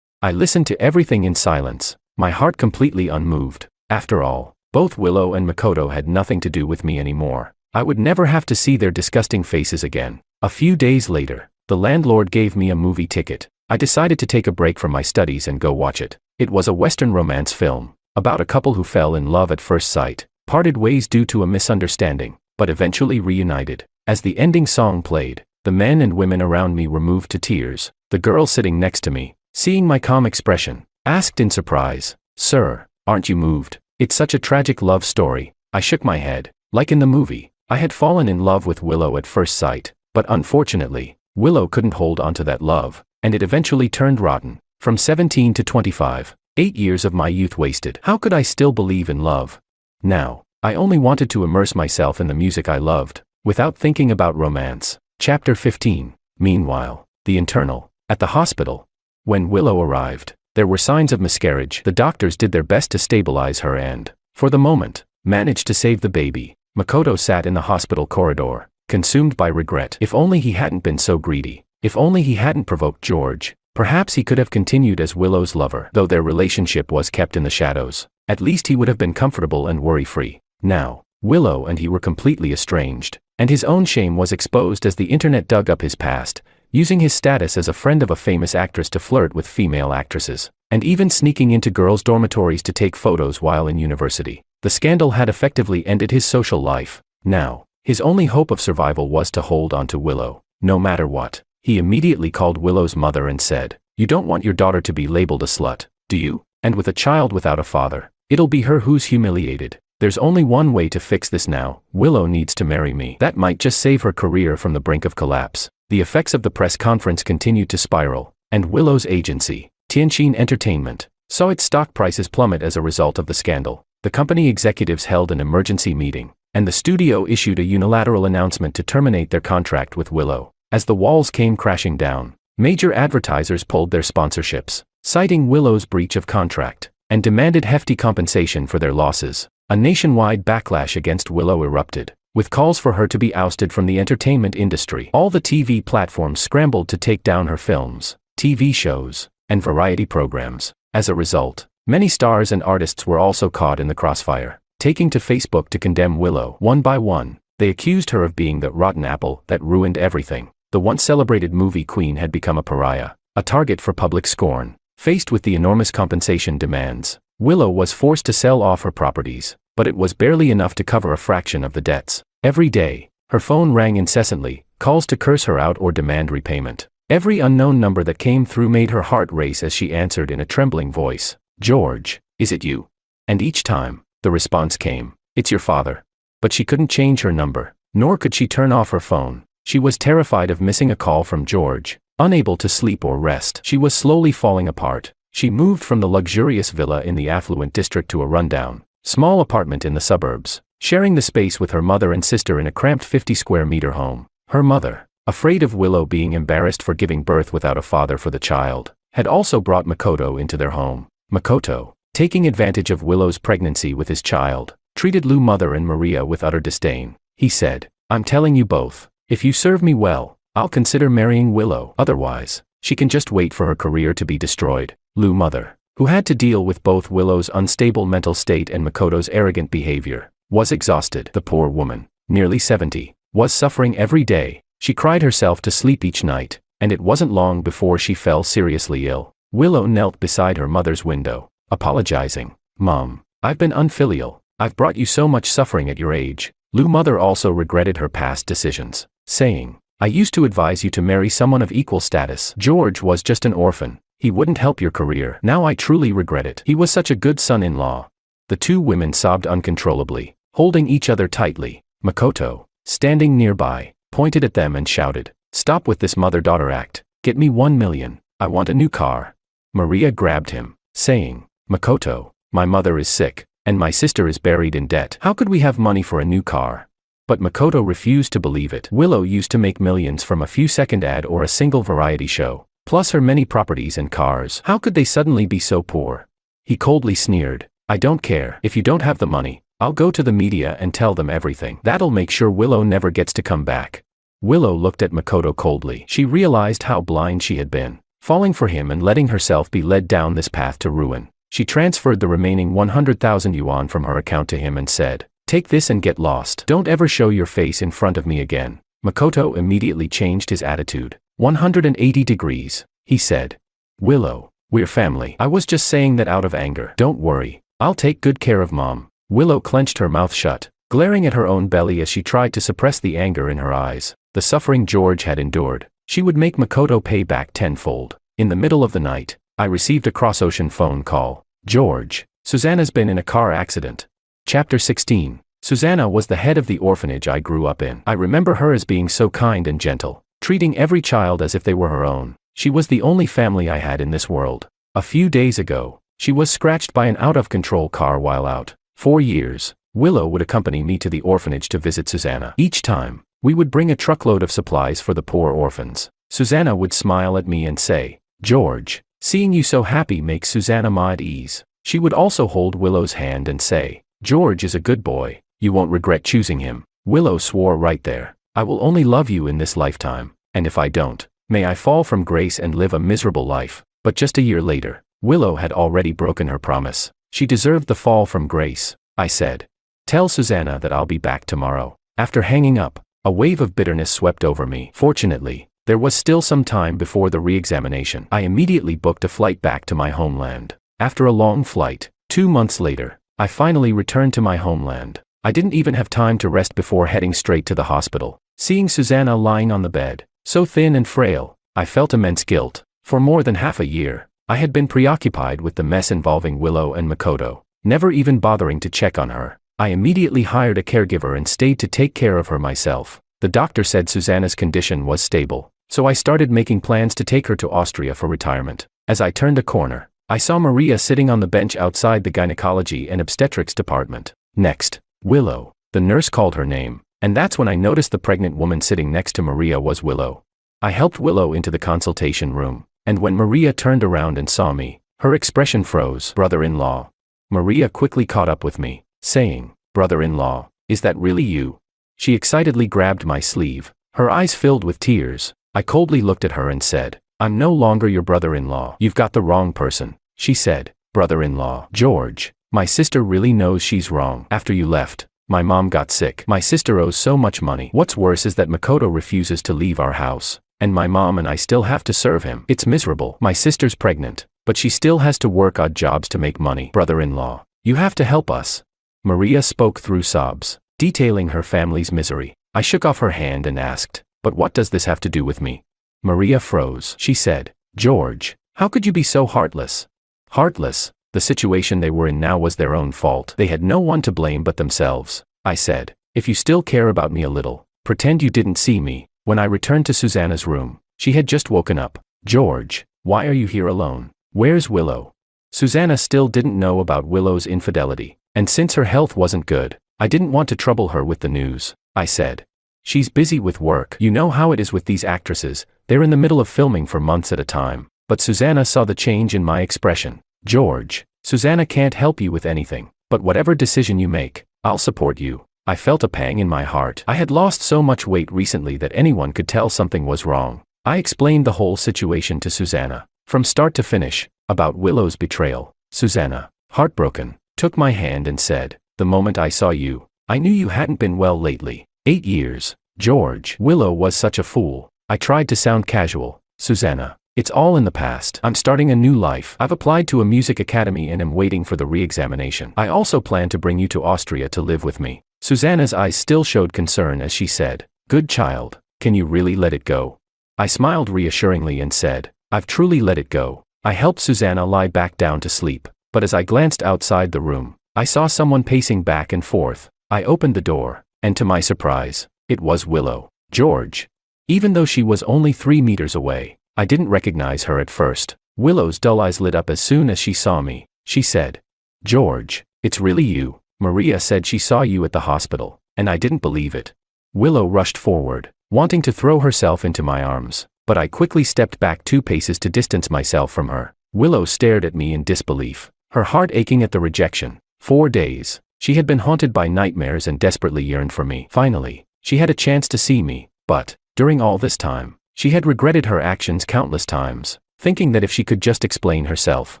I listened to everything in silence, my heart completely unmoved. After all, both Willow and Makoto had nothing to do with me anymore. I would never have to see their disgusting faces again. A few days later, the landlord gave me a movie ticket. I decided to take a break from my studies and go watch it. It was a Western romance film, about a couple who fell in love at first sight, parted ways due to a misunderstanding, but eventually reunited. As the ending song played, the men and women around me were moved to tears. The girl sitting next to me, seeing my calm expression, asked in surprise, "Sir, aren't you moved? It's such a tragic love story." I shook my head. Like in the movie, I had fallen in love with Willow at first sight, but unfortunately, Willow couldn't hold onto that love, and it eventually turned rotten. From 17 to 25, 8 years of my youth wasted. How could I still believe in love? Now, I only wanted to immerse myself in the music I loved, without thinking about romance. Chapter 15. Meanwhile, the internal, at the hospital. When Willow arrived, there were signs of miscarriage. The doctors did their best to stabilize her and, for the moment, managed to save the baby. Makoto sat in the hospital corridor, consumed by regret. If only he hadn't been so greedy. If only he hadn't provoked George. Perhaps he could have continued as Willow's lover. Though their relationship was kept in the shadows, at least he would have been comfortable and worry-free. Now, Willow and he were completely estranged, and his own shame was exposed as the internet dug up his past, using his status as a friend of a famous actress to flirt with female actresses, and even sneaking into girls' dormitories to take photos while in university. The scandal had effectively ended his social life. Now, his only hope of survival was to hold on to Willow, no matter what. He immediately called Willow's mother and said, "You don't want your daughter to be labeled a slut, do you? And with a child without a father, it'll be her who's humiliated. There's only one way to fix this now. Willow needs to marry me." That might just save her career from the brink of collapse. The effects of the press conference continued to spiral, and Willow's agency, Tianjin Entertainment, saw its stock prices plummet as a result of the scandal. The company executives held an emergency meeting, and the studio issued a unilateral announcement to terminate their contract with Willow. As the walls came crashing down, major advertisers pulled their sponsorships, citing Willow's breach of contract, and demanded hefty compensation for their losses. A nationwide backlash against Willow erupted, with calls for her to be ousted from the entertainment industry. All the TV platforms scrambled to take down her films, TV shows, and variety programs. As a result, many stars and artists were also caught in the crossfire, taking to Facebook to condemn Willow. One by one, they accused her of being the rotten apple that ruined everything. The once celebrated movie queen had become a pariah, a target for public scorn. Faced with the enormous compensation demands, Willow was forced to sell off her properties, but it was barely enough to cover a fraction of the debts. Every day, her phone rang incessantly, calls to curse her out or demand repayment. Every unknown number that came through made her heart race as she answered in a trembling voice, "George, is it you?" And each time, the response came, "It's your father." But she couldn't change her number, nor could she turn off her phone. She was terrified of missing a call from George, unable to sleep or rest. She was slowly falling apart. She moved from the luxurious villa in the affluent district to a rundown, small apartment in the suburbs, sharing the space with her mother and sister in a cramped 50-square-meter home. Her mother, afraid of Willow being embarrassed for giving birth without a father for the child, had also brought Makoto into their home. Makoto, taking advantage of Willow's pregnancy with his child, treated Lu's mother and Maria with utter disdain. He said, "I'm telling you both, if you serve me well, I'll consider marrying Willow. Otherwise, she can just wait for her career to be destroyed." Lu's mother, who had to deal with both Willow's unstable mental state and Makoto's arrogant behavior, was exhausted. The poor woman, nearly 70, was suffering every day. She cried herself to sleep each night, and it wasn't long before she fell seriously ill. Willow knelt beside her mother's window, apologizing. "Mom, I've been unfilial. I've brought you so much suffering at your age. Lu's mother also regretted her past decisions, saying, I used to advise you to marry someone of equal status. George was just an orphan. He wouldn't help your career. Now I truly regret it. He was such a good son-in-law. The two women sobbed uncontrollably, holding each other tightly. Makoto, standing nearby, pointed at them and shouted, Stop with this mother-daughter act. Get me 1 million. I want a new car. Maria grabbed him, saying, Makoto, my mother is sick, and my sister is buried in debt. How could we have money for a new car? But Makoto refused to believe it. Willow used to make millions from a few-second ad or a single variety show, plus her many properties and cars. How could they suddenly be so poor? He coldly sneered, I don't care. If you don't have the money, I'll go to the media and tell them everything. That'll make sure Willow never gets to come back. Willow looked at Makoto coldly. She realized how blind she had been, falling for him and letting herself be led down this path to ruin. She transferred the remaining 100,000 yuan from her account to him and said, Take this and get lost. Don't ever show your face in front of me again. Makoto immediately changed his attitude. 180 degrees, he said. Willow, we're family. I was just saying that out of anger. Don't worry. I'll take good care of Mom. Willow clenched her mouth shut, glaring at her own belly as she tried to suppress the anger in her eyes. The suffering George had endured, she would make Makoto pay back tenfold. In the middle of the night, I received a cross-ocean phone call. George, Susanna's been in a car accident. Chapter 16. Susanna was the head of the orphanage I grew up in. I remember her as being so kind and gentle, treating every child as if they were her own. She was the only family I had in this world. A few days ago, she was scratched by an out-of-control car while out. 4 years, Willow would accompany me to the orphanage to visit Susanna. Each time, we would bring a truckload of supplies for the poor orphans. Susanna would smile at me and say, George, seeing you so happy makes Susanna at ease. She would also hold Willow's hand and say, George is a good boy. You won't regret choosing him. Willow swore right there, I will only love you in this lifetime, and if I don't, may I fall from grace and live a miserable life. But just a year later, Willow had already broken her promise. She deserved the fall from grace. I said, Tell Susanna that I'll be back tomorrow. After hanging up, a wave of bitterness swept over me. Fortunately, there was still some time before the re-examination. I immediately booked a flight back to my homeland. After a long flight, 2 months later, I finally returned to my homeland. I didn't even have time to rest before heading straight to the hospital. Seeing Susanna lying on the bed, so thin and frail, I felt immense guilt. For more than half a year, I had been preoccupied with the mess involving Willow and Makoto, never even bothering to check on her. I immediately hired a caregiver and stayed to take care of her myself. The doctor said Susanna's condition was stable, so I started making plans to take her to Austria for retirement. As I turned a corner, I saw Maria sitting on the bench outside the gynecology and obstetrics department. Next, Willow. The nurse called her name, and that's when I noticed the pregnant woman sitting next to Maria was Willow. I helped Willow into the consultation room, and when Maria turned around and saw me, her expression froze. Brother-in-law. Maria quickly caught up with me, saying, Brother-in-law, is that really you? She excitedly grabbed my sleeve, her eyes filled with tears. I coldly looked at her and said, I'm no longer your brother-in-law. You've got the wrong person. She said, Brother-in-law. George, my sister really knows she's wrong. After you left, my mom got sick. My sister owes so much money. What's worse is that Makoto refuses to leave our house, and my mom and I still have to serve him. It's miserable. My sister's pregnant, but she still has to work odd jobs to make money. Brother-in-law, you have to help us. Maria spoke through sobs, detailing her family's misery. I shook off her hand and asked, but what does this have to do with me? Maria froze. She said, George, how could you be so heartless? Heartless? The situation they were in now was their own fault. They had no one to blame but themselves. I said, if you still care about me a little, pretend you didn't see me. When I returned to Susanna's room, she had just woken up. George, why are you here alone? Where's Willow? Susanna still didn't know about Willow's infidelity, and since her health wasn't good, I didn't want to trouble her with the news. I said, she's busy with work. You know how it is with these actresses, they're in the middle of filming for months at a time. But Susanna saw the change in my expression. George, Susanna can't help you with anything, but whatever decision you make, I'll support you. I felt a pang in my heart. I had lost so much weight recently that anyone could tell something was wrong. I explained the whole situation to Susanna, from start to finish, about Willow's betrayal. Susanna, heartbroken, took my hand and said, the moment I saw you, I knew you hadn't been well lately. 8 years. George, Willow was such a fool. I tried to sound casual. Susanna, It's all in the past. I'm starting a new life. I've applied to a music academy and am waiting for the re-examination. I also plan to bring you to Austria to live with me." Susanna's eyes still showed concern as she said, "Good child, can you really let it go?" I smiled reassuringly and said, "I've truly let it go." I helped Susanna lie back down to sleep, but as I glanced outside the room, I saw someone pacing back and forth. I opened the door, and to my surprise, it was Willow. "George." Even though she was only 3 meters away, I didn't recognize her at first. Willow's dull eyes lit up as soon as she saw me. She said, "George, it's really you. Maria said she saw you at the hospital, and I didn't believe it." Willow rushed forward, wanting to throw herself into my arms, but I quickly stepped back 2 paces to distance myself from her. Willow stared at me in disbelief, her heart aching at the rejection. 4 days, she had been haunted by nightmares and desperately yearned for me. Finally, she had a chance to see me, but, during all this time, she had regretted her actions countless times, thinking that if she could just explain herself,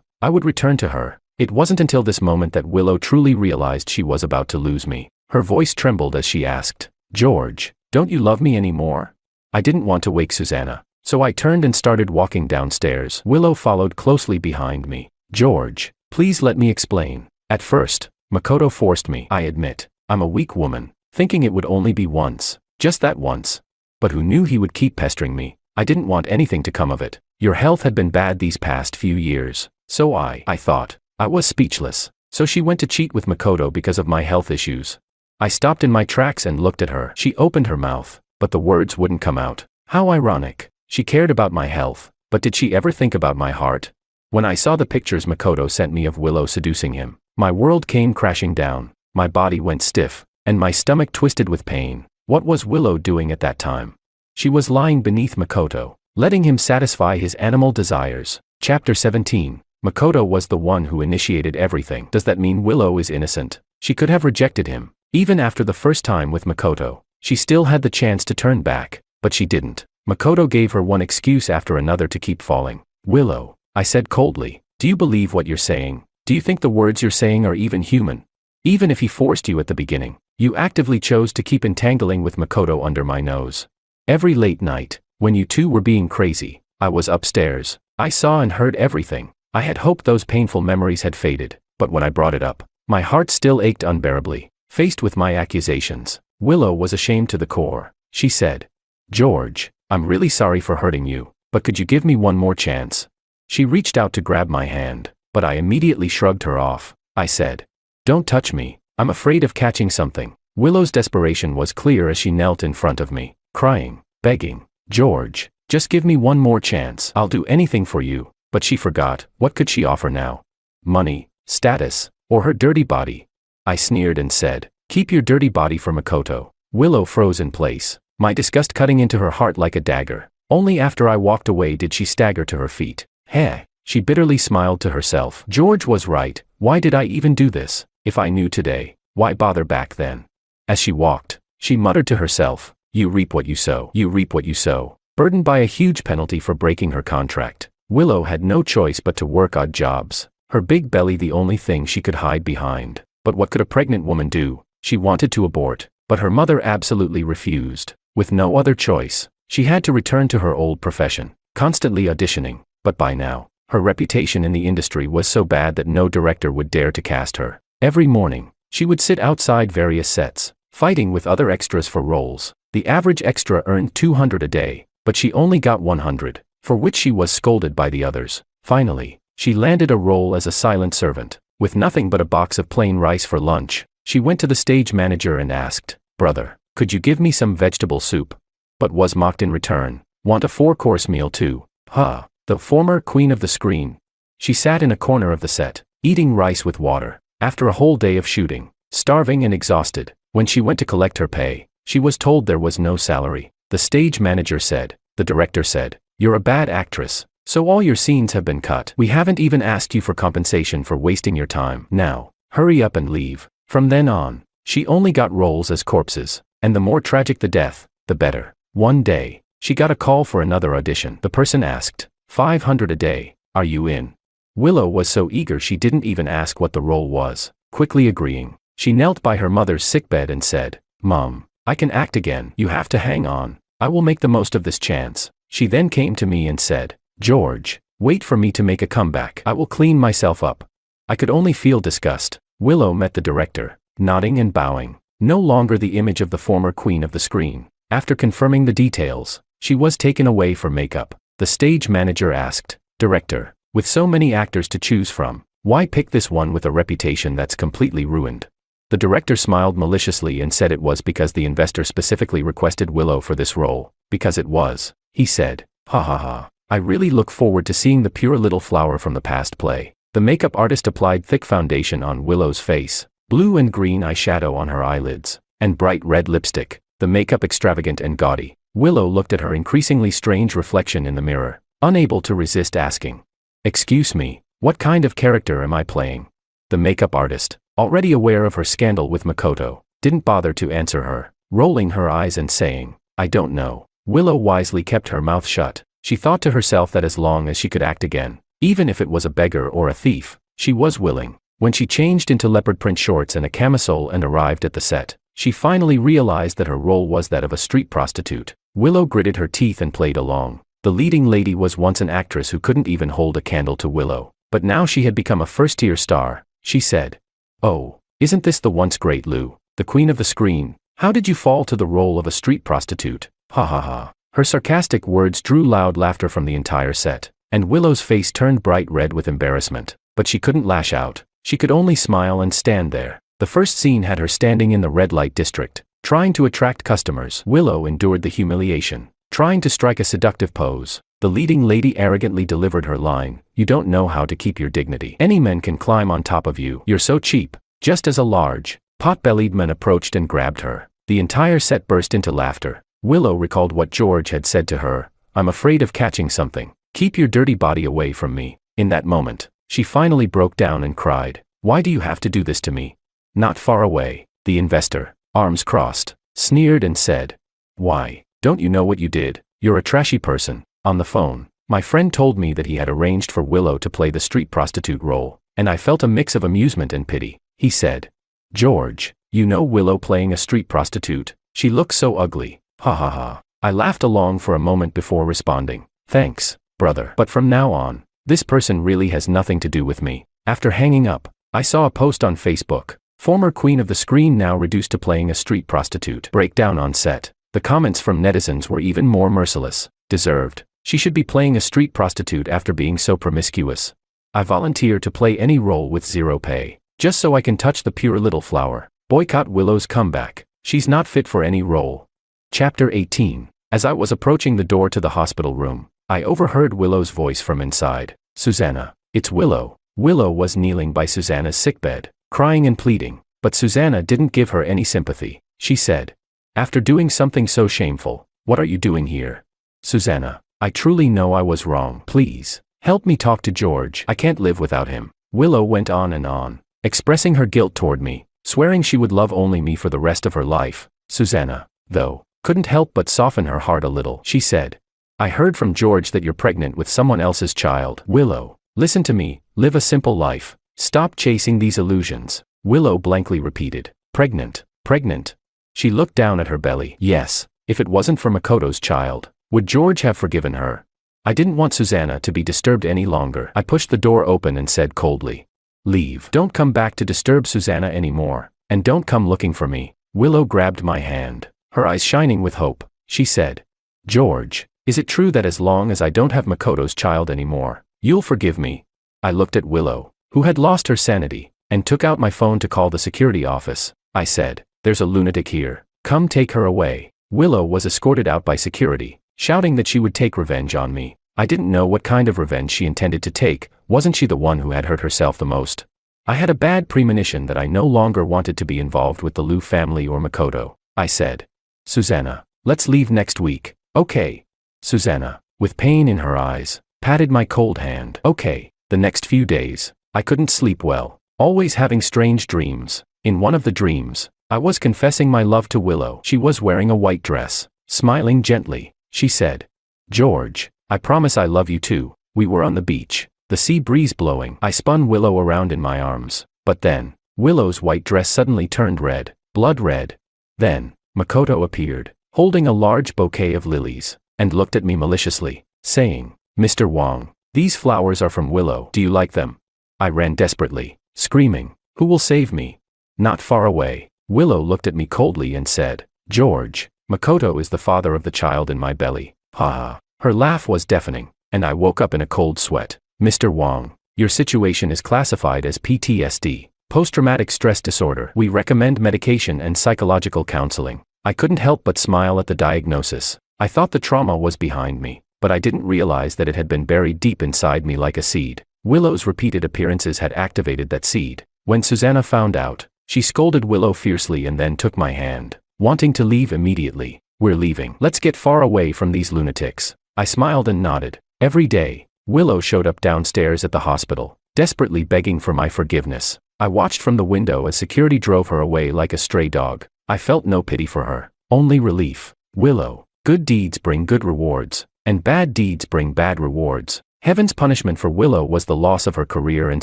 I would return to her. It wasn't until this moment that Willow truly realized she was about to lose me. Her voice trembled as she asked, "George, don't you love me anymore?" I didn't want to wake Susanna, so I turned and started walking downstairs. Willow followed closely behind me. "George, please let me explain." At first, Makoto forced me. I admit, I'm a weak woman, thinking it would only be once, just that once. But who knew he would keep pestering me? I didn't want anything to come of it. Your health had been bad these past few years, so I thought. I was speechless. So she went to cheat with Makoto because of my health issues. I stopped in my tracks and looked at her. She opened her mouth, but the words wouldn't come out. How ironic. She cared about my health, but did she ever think about my heart? When I saw the pictures Makoto sent me of Willow seducing him, my world came crashing down. My body went stiff, and my stomach twisted with pain. What was Willow doing at that time? She was lying beneath Makoto, letting him satisfy his animal desires. Chapter 17. Makoto was the one who initiated everything. Does that mean Willow is innocent? She could have rejected him. Even after the first time with Makoto, she still had the chance to turn back, but she didn't. Makoto gave her one excuse after another to keep falling. "Willow," I said coldly, "do you believe what you're saying? Do you think the words you're saying are even human? Even if he forced you at the beginning, you actively chose to keep entangling with Makoto under my nose. Every late night, when you two were being crazy, I was upstairs. I saw and heard everything. I had hoped those painful memories had faded, but when I brought it up, my heart still ached unbearably. Faced with my accusations, Willow was ashamed to the core. She said, "George, I'm really sorry for hurting you, but could you give me one more chance?" She reached out to grab my hand, but I immediately shrugged her off. I said, "Don't touch me, I'm afraid of catching something." Willow's desperation was clear as she knelt in front of me, crying, begging, "George, just give me one more chance. I'll do anything for you." But she forgot, what could she offer now? Money, status, or her dirty body? I sneered and said, "Keep your dirty body for Makoto." Willow froze in place, my disgust cutting into her heart like a dagger. Only after I walked away did she stagger to her feet. "Heh," she bitterly smiled to herself. George was right. Why did I even do this? If I knew today, why bother back then? As she walked, she muttered to herself, "You reap what you sow. You reap what you sow." Burdened by a huge penalty for breaking her contract, Willow had no choice but to work odd jobs, her big belly the only thing she could hide behind. But what could a pregnant woman do? She wanted to abort, but her mother absolutely refused. With no other choice, she had to return to her old profession, constantly auditioning. But by now, her reputation in the industry was so bad that no director would dare to cast her. Every morning, she would sit outside various sets, fighting with other extras for roles. The average extra earned $200 a day, but she only got $100, for which she was scolded by the others. Finally, she landed a role as a silent servant. With nothing but a box of plain rice for lunch, she went to the stage manager and asked, "Brother, could you give me some vegetable soup?" But was mocked in return. "Want a 4-course meal too?" Huh. The former queen of the screen. She sat in a corner of the set, eating rice with water. After a whole day of shooting, starving and exhausted, when she went to collect her pay, she was told there was no salary. The stage manager said, the director said, "You're a bad actress, so all your scenes have been cut. We haven't even asked you for compensation for wasting your time. Now, hurry up and leave." From then on, she only got roles as corpses, and the more tragic the death, the better. One day, she got a call for another audition. The person asked, $500 a day, are you in? Willow was so eager she didn't even ask what the role was. Quickly agreeing, she knelt by her mother's sickbed and said, "Mom, I can act again. You have to hang on. I will make the most of this chance." She then came to me and said, George, wait for me to make a comeback. I will clean myself up. I could only feel disgust. Willow met the director, nodding and bowing. No longer the image of the former queen of the screen. After confirming the details, she was taken away for makeup. The stage manager asked, "Director, with so many actors to choose from, why pick this one with a reputation that's completely ruined?" The director smiled maliciously and said it was because the investor specifically requested Willow for this role. Because it was, he said. Ha ha ha. I really look forward to seeing the pure little flower from the past play. The makeup artist applied thick foundation on Willow's face, blue and green eyeshadow on her eyelids, and bright red lipstick, the makeup extravagant and gaudy. Willow looked at her increasingly strange reflection in the mirror, unable to resist asking, "Excuse me, what kind of character am I playing?" The makeup artist, already aware of her scandal with Makoto, didn't bother to answer her, rolling her eyes and saying, "I don't know." Willow wisely kept her mouth shut. She thought to herself that as long as she could act again, even if it was a beggar or a thief, she was willing. When she changed into leopard print shorts and a camisole and arrived at the set, she finally realized that her role was that of a street prostitute. Willow gritted her teeth and played along. The leading lady was once an actress who couldn't even hold a candle to Willow, but now she had become a first-tier star. She said, "Oh, isn't this the once great Lou, the queen of the screen? How did you fall to the role of a street prostitute? Ha ha ha." Her sarcastic words drew loud laughter from the entire set, and Willow's face turned bright red with embarrassment. But she couldn't lash out. She could only smile and stand there. The first scene had her standing in the red light district, trying to attract customers. Willow endured the humiliation, trying to strike a seductive pose. The leading lady arrogantly delivered her line, "You don't know how to keep your dignity. Any men can climb on top of you. You're so cheap." Just as a large, pot-bellied man approached and grabbed her, the entire set burst into laughter. Willow recalled what George had said to her, "I'm afraid of catching something. Keep your dirty body away from me." In that moment, she finally broke down and cried, "Why do you have to do this to me?" Not far away, the investor, arms crossed, sneered and said, "Why, don't you know what you did? You're a trashy person." On the phone, my friend told me that he had arranged for Willow to play the street prostitute role, and I felt a mix of amusement and pity. He said, "George, you know Willow playing a street prostitute? She looks so ugly." Ha ha ha. I laughed along for a moment before responding, "Thanks, brother. But from now on, this person really has nothing to do with me." After hanging up, I saw a post on Facebook. Former queen of the screen now reduced to playing a street prostitute. Breakdown on set. The comments from netizens were even more merciless. Deserved. She should be playing a street prostitute after being so promiscuous. I volunteer to play any role with zero pay, just so I can touch the pure little flower. Boycott Willow's comeback. She's not fit for any role. Chapter 18. As I was approaching the door to the hospital room, I overheard Willow's voice from inside. "Susanna, it's Willow." Willow was kneeling by Susanna's sickbed, crying and pleading, but Susanna didn't give her any sympathy. She said, "After doing something so shameful, what are you doing here?" "Susanna, I truly know I was wrong. Please, help me talk to George. I can't live without him." Willow went on and on, expressing her guilt toward me, swearing she would love only me for the rest of her life. Susanna, though, couldn't help but soften her heart a little. She said, "I heard from George that you're pregnant with someone else's child." "Willow, listen to me, live a simple life. Stop chasing these illusions." Willow blankly repeated, "Pregnant, pregnant." She looked down at her belly. Yes, if it wasn't for Makoto's child, would George have forgiven her? I didn't want Susanna to be disturbed any longer. I pushed the door open and said coldly, "Leave. Don't come back to disturb Susanna anymore, and don't come looking for me." Willow grabbed my hand, her eyes shining with hope. She said, "George, is it true that as long as I don't have Makoto's child anymore, you'll forgive me?" I looked at Willow, who had lost her sanity, and took out my phone to call the security office. I said, "There's a lunatic here. Come take her away." Willow was escorted out by security, shouting that she would take revenge on me. I didn't know what kind of revenge she intended to take. Wasn't she the one who had hurt herself the most? I had a bad premonition that I no longer wanted to be involved with the Liu family or Makoto. I said, "Susanna, let's leave next week." "Okay." Susanna, with pain in her eyes, patted my cold hand. "Okay." The next few days, I couldn't sleep well, always having strange dreams. In one of the dreams, I was confessing my love to Willow. She was wearing a white dress, smiling gently. She said, "George, I promise I love you too." We were on the beach, the sea breeze blowing. I spun Willow around in my arms, but then, Willow's white dress suddenly turned red, blood red. Then, Makoto appeared, holding a large bouquet of lilies, and looked at me maliciously, saying, Mr. Wong, these flowers are from Willow. Do you like them? I ran desperately, screaming, who will save me? Not far away, Willow looked at me coldly and said, George, Makoto is the father of the child in my belly. Ha ha. Her laugh was deafening, and I woke up in a cold sweat. Mr. Wong, your situation is classified as PTSD, post-traumatic stress disorder. We recommend medication and psychological counseling. I couldn't help but smile at the diagnosis. I thought the trauma was behind me, but I didn't realize that it had been buried deep inside me like a seed. Willow's repeated appearances had activated that seed. When Susanna found out, she scolded Willow fiercely and then took my hand, wanting to leave immediately. We're leaving. Let's get far away from these lunatics. I smiled and nodded. Every day, Willow showed up downstairs at the hospital, desperately begging for my forgiveness. I watched from the window as security drove her away like a stray dog. I felt no pity for her, only relief. Willow, good deeds bring good rewards, and bad deeds bring bad rewards. Heaven's punishment for Willow was the loss of her career and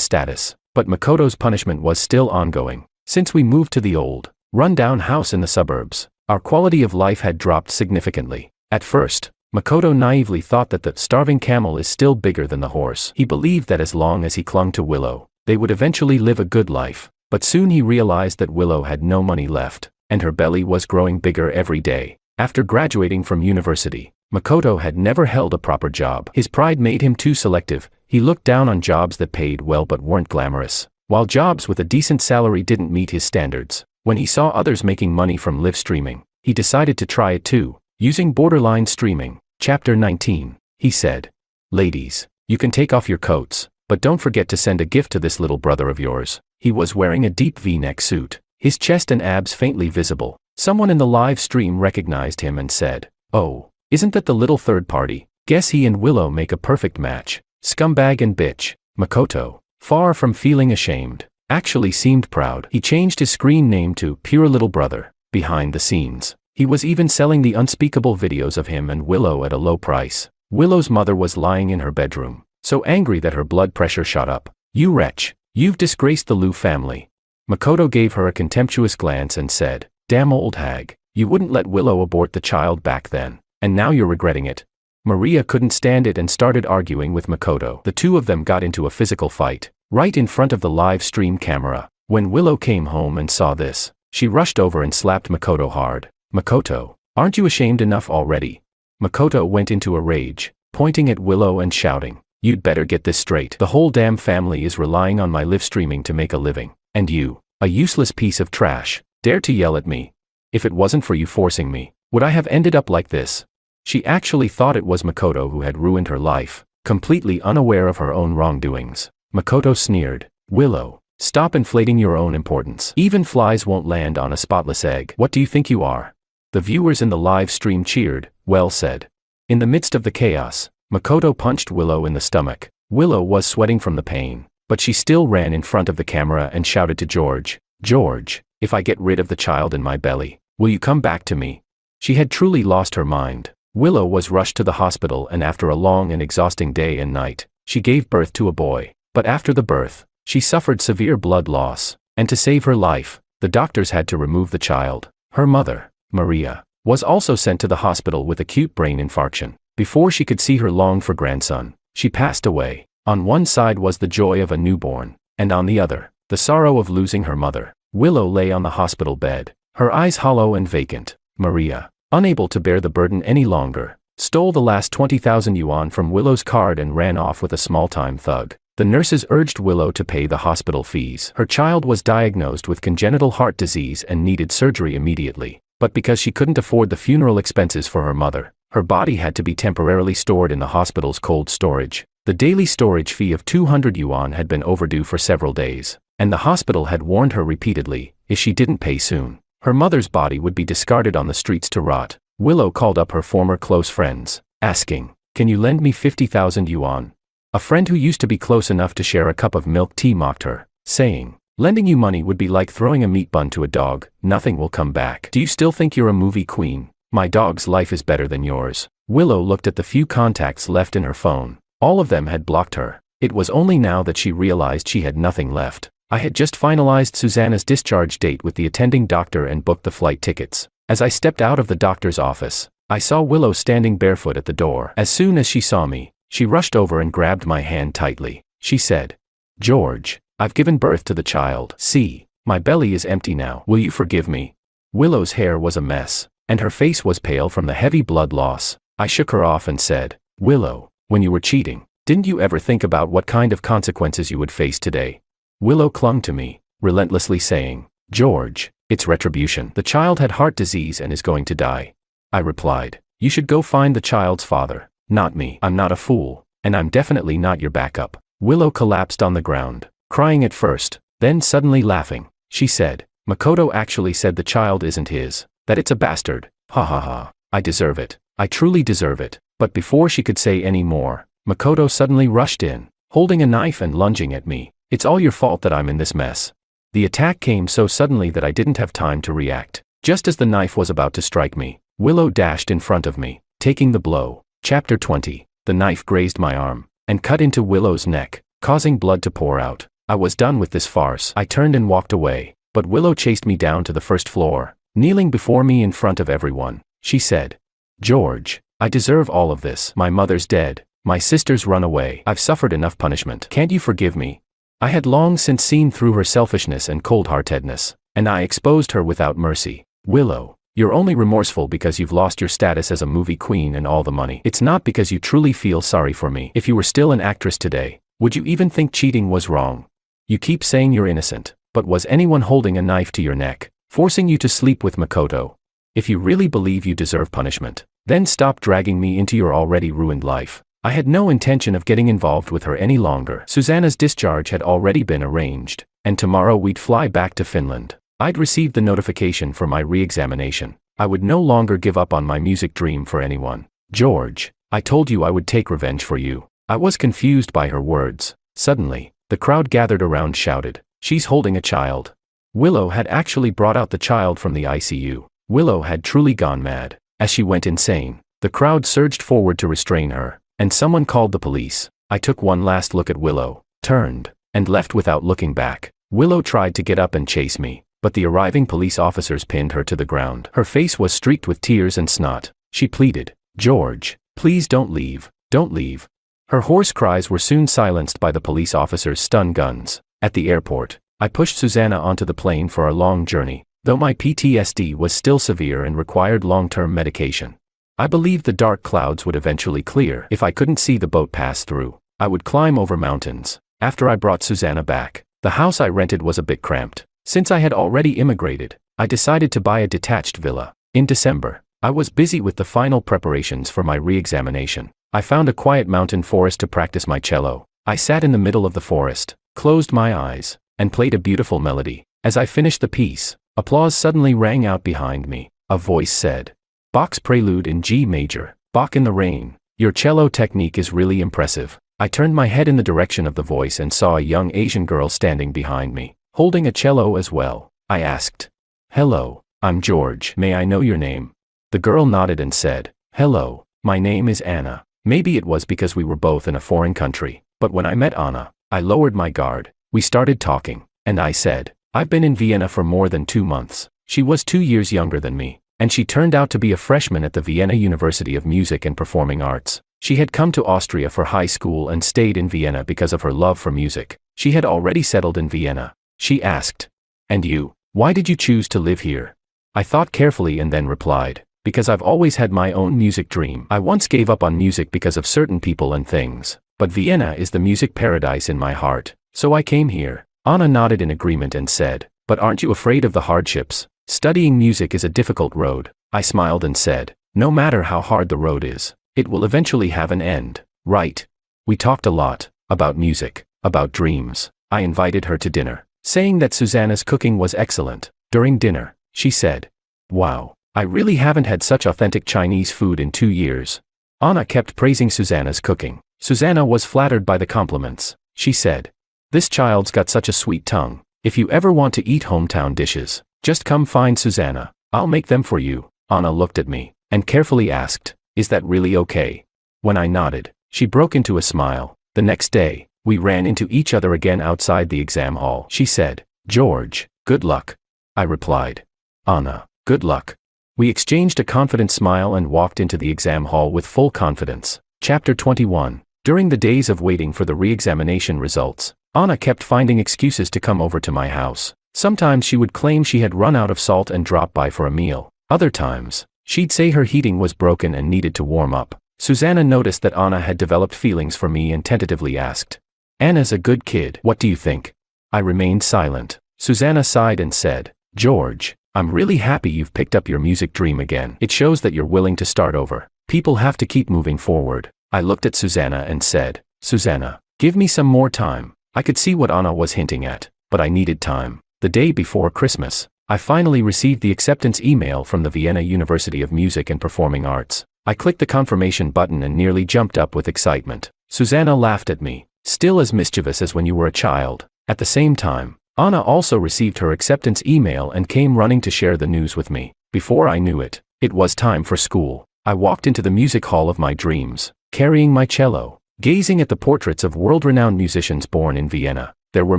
status, but Makoto's punishment was still ongoing. Since we moved to the old, run-down house in the suburbs, our quality of life had dropped significantly. At first, Makoto naively thought that the starving camel is still bigger than the horse. He believed that as long as he clung to Willow, they would eventually live a good life. But soon he realized that Willow had no money left, and her belly was growing bigger every day. After graduating from university, Makoto had never held a proper job. His pride made him too selective. He looked down on jobs that paid well but weren't glamorous, while jobs with a decent salary didn't meet his standards. When he saw others making money from live streaming, he decided to try it too. Using borderline streaming, Chapter 19, he said, Ladies, you can take off your coats, but don't forget to send a gift to this little brother of yours. He was wearing a deep V-neck suit, his chest and abs faintly visible. Someone in the live stream recognized him and said, Oh, isn't that the little third party? Guess he and Willow make a perfect match. Scumbag and bitch. Makoto, far from feeling ashamed, actually seemed proud. He changed his screen name to Pure Little Brother. Behind the scenes, he was even selling the unspeakable videos of him and Willow at a low price. Willow's mother was lying in her bedroom, so angry that her blood pressure shot up. You wretch, you've disgraced the Liu family. Makoto gave her a contemptuous glance and said, Damn old hag, you wouldn't let Willow abort the child back then, and now you're regretting it. Maria couldn't stand it and started arguing with Makoto. The two of them got into a physical fight, right in front of the live stream camera. When Willow came home and saw this, she rushed over and slapped Makoto hard. Makoto, aren't you ashamed enough already? Makoto went into a rage, pointing at Willow and shouting, You'd better get this straight. The whole damn family is relying on my live streaming to make a living, and you, a useless piece of trash, dare to yell at me. If it wasn't for you forcing me, would I have ended up like this? She actually thought it was Makoto who had ruined her life, completely unaware of her own wrongdoings. Makoto sneered, Willow, stop inflating your own importance. Even flies won't land on a spotless egg. What do you think you are? The viewers in the live stream cheered, well said. In the midst of the chaos, Makoto punched Willow in the stomach. Willow was sweating from the pain, but she still ran in front of the camera and shouted to George, George, if I get rid of the child in my belly, will you come back to me? She had truly lost her mind. Willow was rushed to the hospital and after a long and exhausting day and night, she gave birth to a boy. But after the birth, she suffered severe blood loss, and to save her life, the doctors had to remove the child. Her mother, Maria, was also sent to the hospital with acute brain infarction. Before she could see her longed-for grandson, she passed away. On one side was the joy of a newborn, and on the other, the sorrow of losing her mother. Willow lay on the hospital bed, her eyes hollow and vacant. Maria, unable to bear the burden any longer, stole the last 20,000 yuan from Willow's card and ran off with a small-time thug. The nurses urged Willow to pay the hospital fees. Her child was diagnosed with congenital heart disease and needed surgery immediately. But because she couldn't afford the funeral expenses for her mother, her body had to be temporarily stored in the hospital's cold storage. The daily storage fee of 200 yuan had been overdue for several days, and the hospital had warned her repeatedly, if she didn't pay soon, her mother's body would be discarded on the streets to rot. Willow called up her former close friends, asking, Can you lend me 50,000 yuan? A friend who used to be close enough to share a cup of milk tea mocked her, saying, Lending you money would be like throwing a meat bun to a dog, nothing will come back. Do you still think you're a movie queen? My dog's life is better than yours. Willow looked at the few contacts left in her phone. All of them had blocked her. It was only now that she realized she had nothing left. I had just finalized Susanna's discharge date with the attending doctor and booked the flight tickets. As I stepped out of the doctor's office, I saw Willow standing barefoot at the door. As soon as she saw me, She rushed over and grabbed my hand tightly. She said, "George, I've given birth to the child. See, my belly is empty now. Will you forgive me?" Willow's hair was a mess, and her face was pale from the heavy blood loss. I shook her off and said, "Willow, when you were cheating, didn't you ever think about what kind of consequences you would face today?" Willow clung to me, relentlessly saying, "George, it's retribution. The child had heart disease and is going to die." I replied, "You should go find the child's father, not me. I'm not a fool, and I'm definitely not your backup." Willow collapsed on the ground, crying at first, then suddenly laughing. She said, "Makoto actually said the child isn't his, that it's a bastard. Ha ha ha. I deserve it. I truly deserve it." But before she could say any more, Makoto suddenly rushed in, holding a knife and lunging at me. "It's all your fault that I'm in this mess." The attack came so suddenly that I didn't have time to react. Just as the knife was about to strike me, Willow dashed in front of me, taking the blow. Chapter 20. The knife grazed my arm, and cut into Willow's neck, causing blood to pour out. I was done with this farce. I turned and walked away, but Willow chased me down to the first floor, kneeling before me in front of everyone. She said, "George, I deserve all of this. My mother's dead. My sister's run away. I've suffered enough punishment. Can't you forgive me?" I had long since seen through her selfishness and cold-heartedness, and I exposed her without mercy. "Willow, you're only remorseful because you've lost your status as a movie queen and all the money. It's not because you truly feel sorry for me. If you were still an actress today, would you even think cheating was wrong? You keep saying you're innocent, but was anyone holding a knife to your neck, forcing you to sleep with Makoto? If you really believe you deserve punishment, then stop dragging me into your already ruined life." I had no intention of getting involved with her any longer. Susanna's discharge had already been arranged, and tomorrow we'd fly back to Finland. I'd received the notification for my re-examination. I would no longer give up on my music dream for anyone. "George, I told you I would take revenge for you." I was confused by her words. Suddenly, the crowd gathered around shouted, "She's holding a child." Willow had actually brought out the child from the ICU. Willow had truly gone mad. As she went insane, the crowd surged forward to restrain her, and someone called the police. I took one last look at Willow, turned, and left without looking back. Willow tried to get up and chase me, but the arriving police officers pinned her to the ground. Her face was streaked with tears and snot. She pleaded, "George, please don't leave, don't leave." Her hoarse cries were soon silenced by the police officers' stun guns. At the airport, I pushed Susanna onto the plane for our long journey, though my PTSD was still severe and required long-term medication. I believed the dark clouds would eventually clear. If I couldn't see the boat pass through, I would climb over mountains. After I brought Susanna back, the house I rented was a bit cramped. Since I had already immigrated, I decided to buy a detached villa. In December, I was busy with the final preparations for my re-examination. I found a quiet mountain forest to practice my cello. I sat in the middle of the forest, closed my eyes, and played a beautiful melody. As I finished the piece, applause suddenly rang out behind me. A voice said, "Bach's Prelude in G major, Bach in the Rain. Your cello technique is really impressive." I turned my head in the direction of the voice and saw a young Asian girl standing behind me, holding a cello as well. I asked, "Hello, I'm George. May I know your name?" The girl nodded and said, "Hello, my name is Anna." Maybe it was because we were both in a foreign country, but when I met Anna, I lowered my guard. We started talking, and I said, "I've been in Vienna for more than 2 months." She was 2 years younger than me, and she turned out to be a freshman at the Vienna University of Music and Performing Arts. She had come to Austria for high school and stayed in Vienna because of her love for music. She had already settled in Vienna. She asked, "And you, why did you choose to live here?" I thought carefully and then replied, "Because I've always had my own music dream. I once gave up on music because of certain people and things, but Vienna is the music paradise in my heart, so I came here." Anna nodded in agreement and said, "But aren't you afraid of the hardships? Studying music is a difficult road." I smiled and said, "No matter how hard the road is, it will eventually have an end, right?" We talked a lot, about music, about dreams. I invited her to dinner, saying that Susanna's cooking was excellent. During dinner, she said, "Wow, I really haven't had such authentic Chinese food in 2 years." Anna kept praising Susanna's cooking. Susanna was flattered by the compliments. She said, "This child's got such a sweet tongue. If you ever want to eat hometown dishes, just come find Susanna. I'll make them for you." Anna looked at me, and carefully asked, "Is that really okay?" When I nodded, she broke into a smile. The next day, we ran into each other again outside the exam hall. She said, "George, good luck." I replied, "Anna, good luck." We exchanged a confident smile and walked into the exam hall with full confidence. Chapter 21. During the days of waiting for the re-examination results, Anna kept finding excuses to come over to my house. Sometimes she would claim she had run out of salt and drop by for a meal. Other times, she'd say her heating was broken and needed to warm up. Susanna noticed that Anna had developed feelings for me and tentatively asked, "Anna's a good kid. What do you think?" I remained silent. Susanna sighed and said, "George, I'm really happy you've picked up your music dream again. It shows that you're willing to start over. People have to keep moving forward." I looked at Susanna and said, "Susanna, give me some more time." I could see what Anna was hinting at, but I needed time. The day before Christmas, I finally received the acceptance email from the Vienna University of Music and Performing Arts. I clicked the confirmation button and nearly jumped up with excitement. Susanna laughed at me, still as mischievous as when you were a child. At the same time, Anna also received her acceptance email and came running to share the news with me. Before I knew it, it was time for school. I walked into the music hall of my dreams, carrying my cello, gazing at the portraits of world-renowned musicians born in Vienna. There were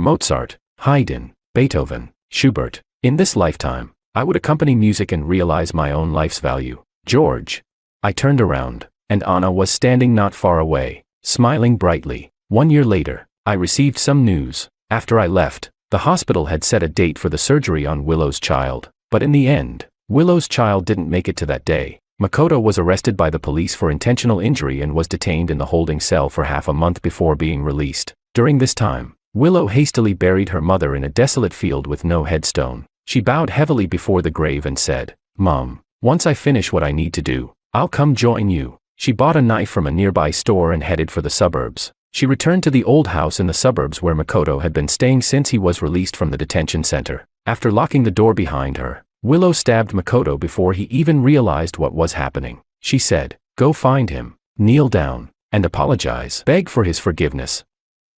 Mozart, Haydn, Beethoven, Schubert. In this lifetime, I would accompany music and realize my own life's value. "George." I turned around, and Anna was standing not far away, smiling brightly. 1 year later, I received some news. After I left, the hospital had set a date for the surgery on Willow's child. But in the end, Willow's child didn't make it to that day. Makoto was arrested by the police for intentional injury and was detained in the holding cell for half a month before being released. During this time, Willow hastily buried her mother in a desolate field with no headstone. She bowed heavily before the grave and said, "Mom, once I finish what I need to do, I'll come join you." She bought a knife from a nearby store and headed for the suburbs. She returned to the old house in the suburbs where Makoto had been staying since he was released from the detention center. After locking the door behind her, Willow stabbed Makoto before he even realized what was happening. She said, "Go find him, kneel down, and apologize. Beg for his forgiveness."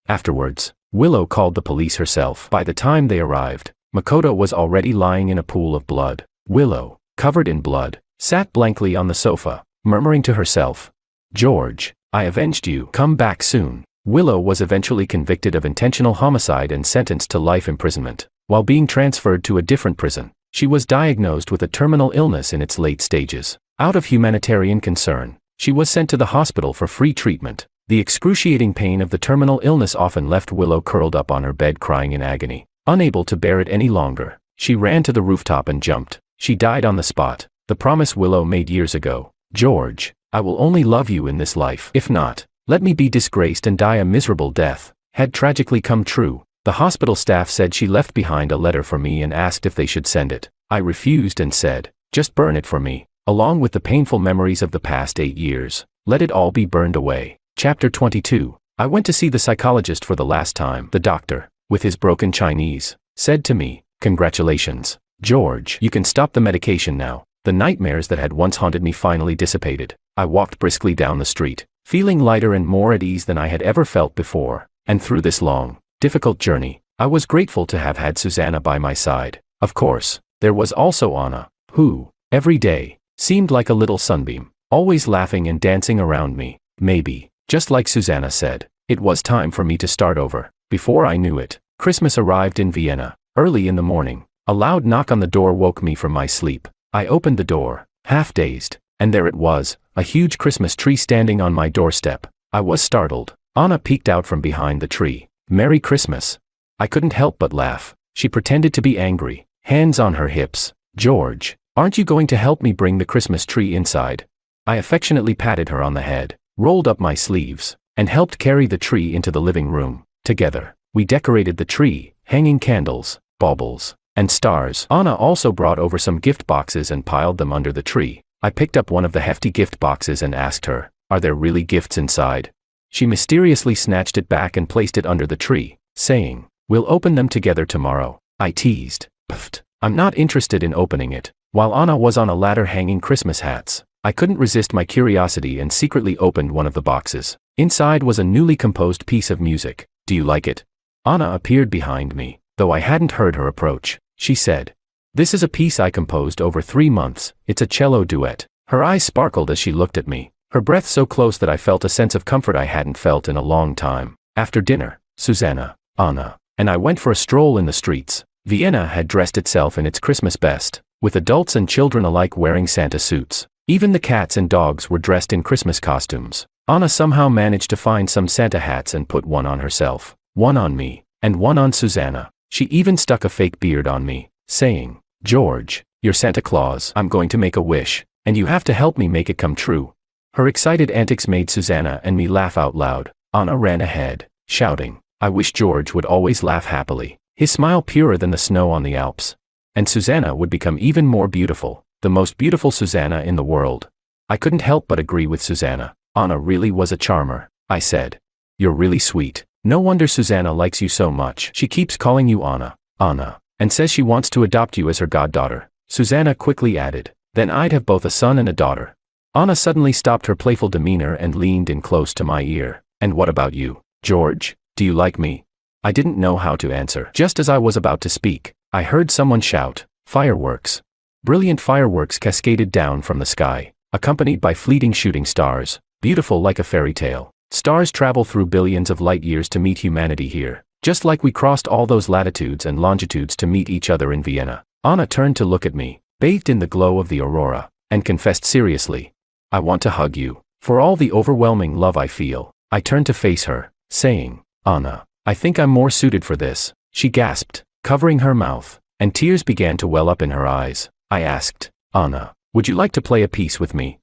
Afterwards, Willow called the police herself. By the time they arrived, Makoto was already lying in a pool of blood. Willow, covered in blood, sat blankly on the sofa, murmuring to herself, "George, I avenged you. Come back soon." Willow was eventually convicted of intentional homicide and sentenced to life imprisonment. While being transferred to a different prison, she was diagnosed with a terminal illness in its late stages. Out of humanitarian concern, she was sent to the hospital for free treatment. The excruciating pain of the terminal illness often left Willow curled up on her bed crying in agony. Unable to bear it any longer, she ran to the rooftop and jumped. She died on the spot. The promise Willow made years ago, "George, I will only love you in this life. If not, let me be disgraced and die a miserable death," had tragically come true. The hospital staff said she left behind a letter for me and asked if they should send it. I refused and said, "Just burn it for me, along with the painful memories of the past 8 years. Let it all be burned away." Chapter 22. I went to see the psychologist for the last time. The doctor, with his broken Chinese, said to me, "Congratulations, George. You can stop the medication now." The nightmares that had once haunted me finally dissipated. I walked briskly down the street, feeling lighter and more at ease than I had ever felt before. And through this long, difficult journey, I was grateful to have had Susanna by my side. Of course, there was also Anna, who, every day, seemed like a little sunbeam, always laughing and dancing around me. Maybe, just like Susanna said, it was time for me to start over. Before I knew it, Christmas arrived in Vienna. Early in the morning, a loud knock on the door woke me from my sleep. I opened the door, half dazed, and there it was, a huge Christmas tree standing on my doorstep. I was startled. Anna peeked out from behind the tree. "Merry Christmas." I couldn't help but laugh. She pretended to be angry, hands on her hips. "George, aren't you going to help me bring the Christmas tree inside?" I affectionately patted her on the head, rolled up my sleeves, and helped carry the tree into the living room. Together, we decorated the tree, hanging candles, baubles, and stars. Anna also brought over some gift boxes and piled them under the tree. I picked up one of the hefty gift boxes and asked her, "Are there really gifts inside?" She mysteriously snatched it back and placed it under the tree, saying, "We'll open them together tomorrow." I teased, "Pfft, I'm not interested in opening it." While Anna was on a ladder hanging Christmas hats, I couldn't resist my curiosity and secretly opened one of the boxes. Inside was a newly composed piece of music. "Do you like it?" Anna appeared behind me, though I hadn't heard her approach. She said, "This is a piece I composed over 3 months. It's a cello duet." Her eyes sparkled as she looked at me, her breath so close that I felt a sense of comfort I hadn't felt in a long time. After dinner, Susanna, Anna, and I went for a stroll in the streets. Vienna had dressed itself in its Christmas best, with adults and children alike wearing Santa suits. Even the cats and dogs were dressed in Christmas costumes. Anna somehow managed to find some Santa hats and put one on herself, one on me, and one on Susanna. She even stuck a fake beard on me, saying, "George, you're Santa Claus. I'm going to make a wish, and you have to help me make it come true." Her excited antics made Susanna and me laugh out loud. Anna ran ahead, shouting, "I wish George would always laugh happily, his smile purer than the snow on the Alps. And Susanna would become even more beautiful, the most beautiful Susanna in the world." I couldn't help but agree with Susanna. Anna really was a charmer, I said. "You're really sweet. No wonder Susanna likes you so much. She keeps calling you Anna, Anna, and says she wants to adopt you as her goddaughter." Susanna quickly added, "Then I'd have both a son and a daughter." Anna suddenly stopped her playful demeanor and leaned in close to my ear. "And what about you, George? Do you like me?" I didn't know how to answer. Just as I was about to speak, I heard someone shout, "Fireworks!" Brilliant fireworks cascaded down from the sky, accompanied by fleeting shooting stars, beautiful like a fairy tale. Stars travel through billions of light years to meet humanity here, just like we crossed all those latitudes and longitudes to meet each other in Vienna. Anna turned to look at me, bathed in the glow of the aurora, and confessed seriously, "I want to hug you." For all the overwhelming love I feel, I turned to face her, saying, "Anna, I think I'm more suited for this." She gasped, covering her mouth, and tears began to well up in her eyes. I asked, "Anna, would you like to play a piece with me?"